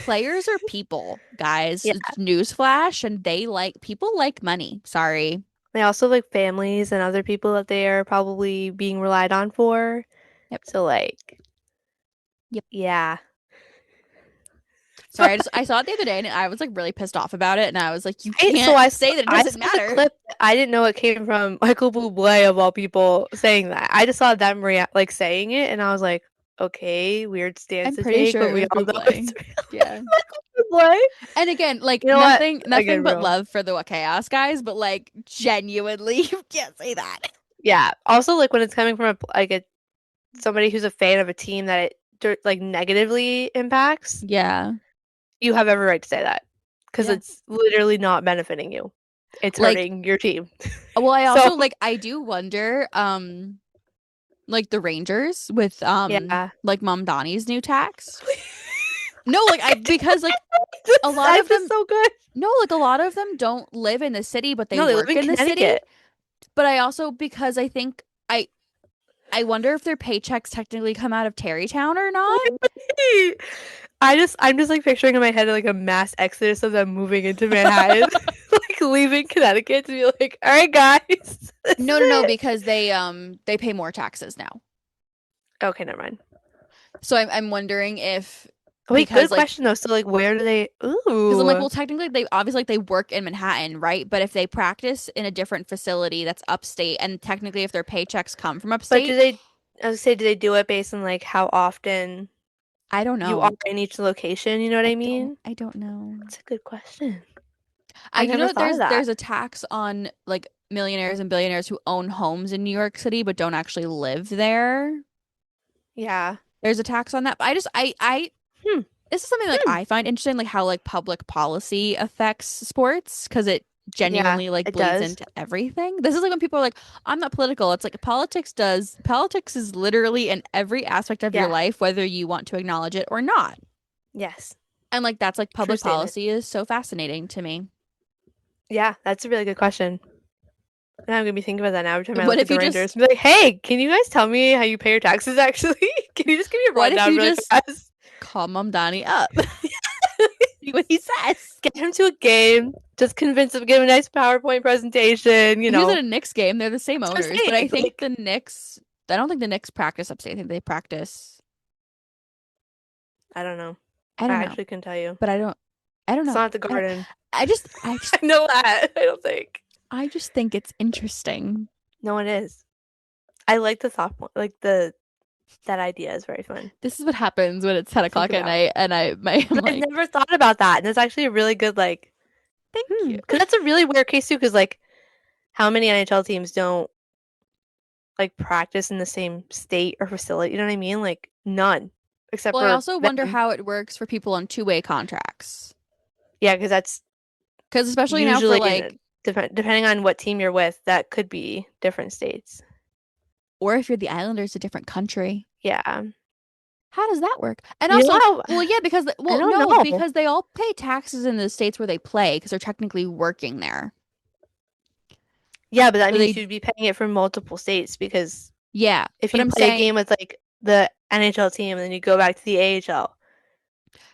Speaker 1: players are people, guys.
Speaker 2: Yeah.
Speaker 1: It's newsflash, and they like people like money. Sorry.
Speaker 2: They also like families and other people that they are probably being relied on for.
Speaker 1: Yep.
Speaker 2: So like,
Speaker 1: Yep.
Speaker 2: yeah.
Speaker 1: Sorry, I saw it the other day and I was like really pissed off about it, and I was like, you
Speaker 2: I, so
Speaker 1: can't
Speaker 2: I, s-
Speaker 1: say that it
Speaker 2: I
Speaker 1: doesn't
Speaker 2: saw the
Speaker 1: matter.
Speaker 2: clip. I didn't know it came from Michael Bublé of all people saying that. I just saw them like saying it, and I was like, okay, weird stance
Speaker 1: I'm
Speaker 2: to
Speaker 1: pretty
Speaker 2: take,
Speaker 1: sure
Speaker 2: but
Speaker 1: it
Speaker 2: we
Speaker 1: was
Speaker 2: all know it's
Speaker 1: Buble.
Speaker 2: real.
Speaker 1: Yeah.
Speaker 2: Michael Bublé.
Speaker 1: And again, like
Speaker 2: You know what?
Speaker 1: nothing
Speaker 2: Again,
Speaker 1: but
Speaker 2: bro.
Speaker 1: love for the Chaos guys, but like genuinely, you can't say that.
Speaker 2: Yeah. Also, like when it's coming from a somebody who's a fan of a team that it like negatively impacts,
Speaker 1: Yeah.
Speaker 2: you have every right to say that because
Speaker 1: Yeah.
Speaker 2: it's literally not benefiting you. It's
Speaker 1: Like,
Speaker 2: hurting your team.
Speaker 1: well, I
Speaker 2: So
Speaker 1: also like I do wonder, like the Rangers with
Speaker 2: yeah.
Speaker 1: like Mom Donnie's new tax. No, like I because like a lot
Speaker 2: I'm
Speaker 1: of
Speaker 2: just
Speaker 1: them
Speaker 2: so good.
Speaker 1: no, like a lot of them don't live in the city, but they
Speaker 2: No, they live
Speaker 1: work
Speaker 2: in
Speaker 1: in the city.
Speaker 2: Connecticut.
Speaker 1: But I also because I think I wonder if their paychecks technically come out of Terrytown or not.
Speaker 2: I'm just like picturing in my head like a mass exodus of them moving into Manhattan, like leaving Connecticut to be like, all right, guys, this is
Speaker 1: No, no, no,
Speaker 2: it.
Speaker 1: because they pay more taxes now.
Speaker 2: Okay, never mind.
Speaker 1: So I'm wondering if
Speaker 2: Wait,
Speaker 1: because
Speaker 2: good
Speaker 1: like
Speaker 2: question though. So like, where do they?
Speaker 1: because I'm like,
Speaker 2: Ooh,
Speaker 1: well, technically they obviously like they work in Manhattan, right? But if they practice in a different facility that's upstate, and technically if their paychecks come from
Speaker 2: but do
Speaker 1: upstate,
Speaker 2: they? I was say, do they do it based on like how often
Speaker 1: I don't
Speaker 2: you are
Speaker 1: know.
Speaker 2: in each location? You know what I mean?
Speaker 1: I don't know.
Speaker 2: That's a good question.
Speaker 1: I
Speaker 2: I
Speaker 1: do
Speaker 2: never
Speaker 1: know that
Speaker 2: thought of
Speaker 1: there's
Speaker 2: that.
Speaker 1: a tax on like millionaires and billionaires who own homes in New York City but don't actually live there.
Speaker 2: Yeah.
Speaker 1: There's a tax on that. But I
Speaker 2: Hmm.
Speaker 1: this is something like
Speaker 2: Hmm.
Speaker 1: I find interesting, like how like public policy affects sports because it
Speaker 2: Yeah,
Speaker 1: genuinely like
Speaker 2: it
Speaker 1: bleeds
Speaker 2: does.
Speaker 1: into everything. This is like when people are like, I'm not political. It's like politics is literally in every aspect of your
Speaker 2: Yeah.
Speaker 1: life, whether you want to acknowledge it or not.
Speaker 2: Yes.
Speaker 1: And like that's like
Speaker 2: True
Speaker 1: public
Speaker 2: statement.
Speaker 1: policy is so fascinating to me.
Speaker 2: Yeah, that's a really good question. And I'm gonna be thinking about that now every time I
Speaker 1: What
Speaker 2: look at
Speaker 1: if
Speaker 2: the
Speaker 1: you
Speaker 2: Rangers.
Speaker 1: just
Speaker 2: Be like, hey, can you guys tell me how you pay your taxes actually? Can you just give me a
Speaker 1: what if
Speaker 2: rundown
Speaker 1: you
Speaker 2: really
Speaker 1: just
Speaker 2: fast?
Speaker 1: call Mom Donnie up? See what he says.
Speaker 2: Get him to a game. Just convince him, give him a nice PowerPoint presentation,
Speaker 1: He was at a Knicks game. They're the same
Speaker 2: That's what
Speaker 1: owners,
Speaker 2: I'm
Speaker 1: but I
Speaker 2: saying.
Speaker 1: think
Speaker 2: Like,
Speaker 1: I don't think the Knicks practice upstate. I think they practice.
Speaker 2: I don't know.
Speaker 1: I
Speaker 2: I
Speaker 1: don't know,
Speaker 2: actually couldn't tell you.
Speaker 1: but I don't
Speaker 2: It's
Speaker 1: know.
Speaker 2: not at the
Speaker 1: I don't,
Speaker 2: Garden.
Speaker 1: I
Speaker 2: I know that. I don't think.
Speaker 1: I just think it's interesting.
Speaker 2: No, it is. I like the thought point. Like the that idea is very fun
Speaker 1: This is what happens when it's 10
Speaker 2: to think
Speaker 1: o'clock at
Speaker 2: about.
Speaker 1: night and I'm
Speaker 2: But I've
Speaker 1: like,
Speaker 2: never thought about that, and it's actually a really good like,
Speaker 1: thank you.
Speaker 2: because that's a really weird case too. Because like, how many NHL teams don't like practice in the same state or facility? You know what I mean? Like none, except
Speaker 1: Well, I
Speaker 2: for
Speaker 1: also wonder
Speaker 2: them.
Speaker 1: how it works for people on two-way contracts.
Speaker 2: Yeah, because that's
Speaker 1: Because especially now for
Speaker 2: usually
Speaker 1: like,
Speaker 2: depending on what team you're with, that could be different states.
Speaker 1: or if you're the Islanders, a different country.
Speaker 2: Yeah.
Speaker 1: How does that work? And
Speaker 2: You
Speaker 1: also,
Speaker 2: know,
Speaker 1: well, yeah,
Speaker 2: I
Speaker 1: well,
Speaker 2: don't
Speaker 1: no,
Speaker 2: know.
Speaker 1: because they all pay taxes in the states where they play because they're technically working there.
Speaker 2: Yeah, but that
Speaker 1: So
Speaker 2: means
Speaker 1: they,
Speaker 2: you'd be paying it from multiple states because
Speaker 1: yeah,
Speaker 2: if
Speaker 1: but
Speaker 2: you
Speaker 1: I'm
Speaker 2: play a
Speaker 1: saying,
Speaker 2: game with like the NHL team and then you go back to the AHL,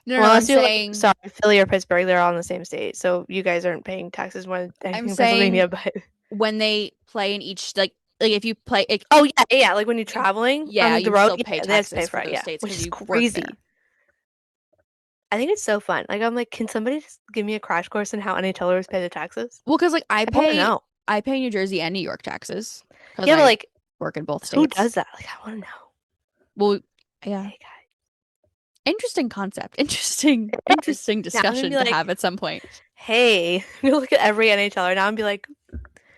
Speaker 2: well,
Speaker 1: I'm
Speaker 2: unless you're like,
Speaker 1: saying,
Speaker 2: sorry, Philly or Pittsburgh, they're all in the same state, so you guys aren't paying taxes more than
Speaker 1: I'm
Speaker 2: anything in
Speaker 1: saying
Speaker 2: Pennsylvania. But
Speaker 1: when they play in each, like if you play, like,
Speaker 2: oh yeah, yeah, like when you're
Speaker 1: you,
Speaker 2: traveling on
Speaker 1: yeah,
Speaker 2: like the
Speaker 1: you
Speaker 2: road,
Speaker 1: still pay
Speaker 2: yeah, they have to pay
Speaker 1: taxes
Speaker 2: for
Speaker 1: for
Speaker 2: it,
Speaker 1: those
Speaker 2: yeah,
Speaker 1: states
Speaker 2: which
Speaker 1: because
Speaker 2: is
Speaker 1: you work
Speaker 2: crazy.
Speaker 1: there.
Speaker 2: I think it's so fun. Like I'm like, can somebody just give me a crash course in how NHLers pay their taxes?
Speaker 1: Well, because like
Speaker 2: I want to know.
Speaker 1: I pay New Jersey and New York taxes because
Speaker 2: Yeah, but
Speaker 1: I
Speaker 2: like,
Speaker 1: work in both
Speaker 2: who
Speaker 1: states.
Speaker 2: does that? Like, I want to know.
Speaker 1: Well, yeah,
Speaker 2: Hey guys,
Speaker 1: interesting concept, interesting,
Speaker 2: it is.
Speaker 1: interesting
Speaker 2: Now I'm gonna be
Speaker 1: discussion to
Speaker 2: like,
Speaker 1: have at some point.
Speaker 2: hey, you look at every NHLer now and be like,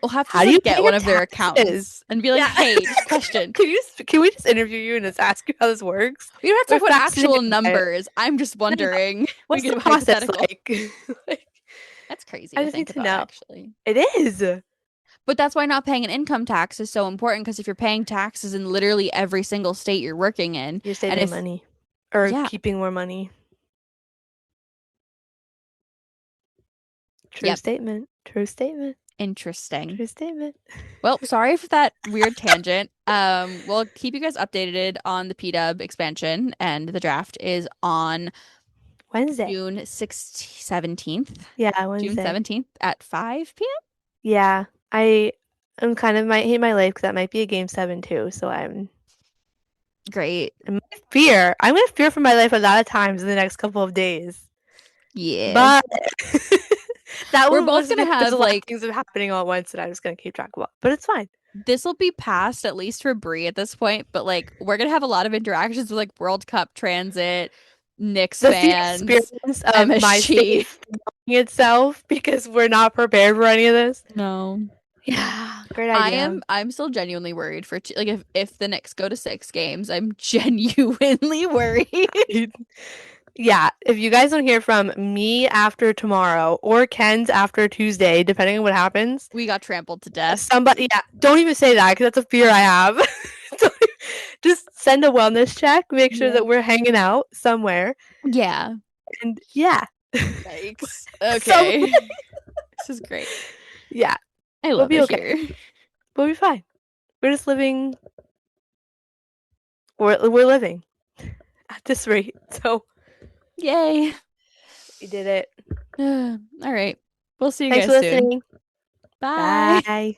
Speaker 1: We'll have to
Speaker 2: how
Speaker 1: just
Speaker 2: do you
Speaker 1: like
Speaker 2: pay
Speaker 1: get
Speaker 2: your
Speaker 1: one of their
Speaker 2: taxes?
Speaker 1: accountants and be like,
Speaker 2: Yeah.
Speaker 1: "Hey, just a question.
Speaker 2: Can we just interview you and just ask you how this works?
Speaker 1: We don't have to
Speaker 2: We're
Speaker 1: talk about actual
Speaker 2: fascinated by it.
Speaker 1: numbers. I'm just
Speaker 2: No, no.
Speaker 1: wondering. We
Speaker 2: What's
Speaker 1: can
Speaker 2: the
Speaker 1: do a
Speaker 2: process
Speaker 1: hypothetical.
Speaker 2: like? Like,
Speaker 1: That's crazy
Speaker 2: I
Speaker 1: to
Speaker 2: just need
Speaker 1: think
Speaker 2: to
Speaker 1: about,
Speaker 2: know.
Speaker 1: actually.
Speaker 2: It is.
Speaker 1: But that's why not paying an income tax is so important because if you're paying taxes in literally every single state you're working in,
Speaker 2: You're
Speaker 1: and
Speaker 2: saving
Speaker 1: if,
Speaker 2: money or
Speaker 1: yeah,
Speaker 2: keeping more money. True
Speaker 1: yep,
Speaker 2: statement. True statement.
Speaker 1: interesting.
Speaker 2: True statement.
Speaker 1: Well, sorry for that weird tangent. We'll keep you guys updated on the PW expansion, and the draft is on
Speaker 2: Wednesday.
Speaker 1: June 16th, 17th,
Speaker 2: Yeah,
Speaker 1: June
Speaker 2: Wednesday.
Speaker 1: 17th at 5 p.m.
Speaker 2: Yeah, I am kind of might hate my life because that might be a game 7 too. So
Speaker 1: Great.
Speaker 2: I might fear. I'm gonna fear for my life a lot of times in the next couple of days.
Speaker 1: Yeah.
Speaker 2: But that
Speaker 1: We're
Speaker 2: one
Speaker 1: both
Speaker 2: was
Speaker 1: gonna
Speaker 2: because there's a
Speaker 1: have
Speaker 2: lot of
Speaker 1: like
Speaker 2: things that are happening all at once that I'm just gonna keep track of. But it's fine.
Speaker 1: this will be past at least for Bree at this point, but like we're gonna have a lot of interactions with like World Cup transit, Knicks
Speaker 2: Just the
Speaker 1: fans,
Speaker 2: experience of my state
Speaker 1: MSG.
Speaker 2: filming itself because we're not prepared for any of this.
Speaker 1: No.
Speaker 2: Yeah, great idea.
Speaker 1: I'm still genuinely worried for like if the Knicks go to 6 games, I'm genuinely worried.
Speaker 2: Yeah, if you guys don't hear from me after tomorrow or Ken's after Tuesday, depending on what happens,
Speaker 1: We got trampled to death.
Speaker 2: somebody, yeah, don't even say that because that's a fear I have. Just send a wellness check, make sure
Speaker 1: Yeah.
Speaker 2: that we're hanging out somewhere,
Speaker 1: Yeah.
Speaker 2: and yeah,
Speaker 1: Yikes.
Speaker 2: some
Speaker 1: Okay. This is great.
Speaker 2: yeah,
Speaker 1: I
Speaker 2: we'll
Speaker 1: love
Speaker 2: be
Speaker 1: it
Speaker 2: okay.
Speaker 1: here.
Speaker 2: We'll be fine. We're just living. We're living at this rate, so
Speaker 1: Yay.
Speaker 2: we did it.
Speaker 1: All right. We'll see you
Speaker 2: Thanks for
Speaker 1: guys soon.
Speaker 2: listening.
Speaker 1: Bye.
Speaker 2: Bye.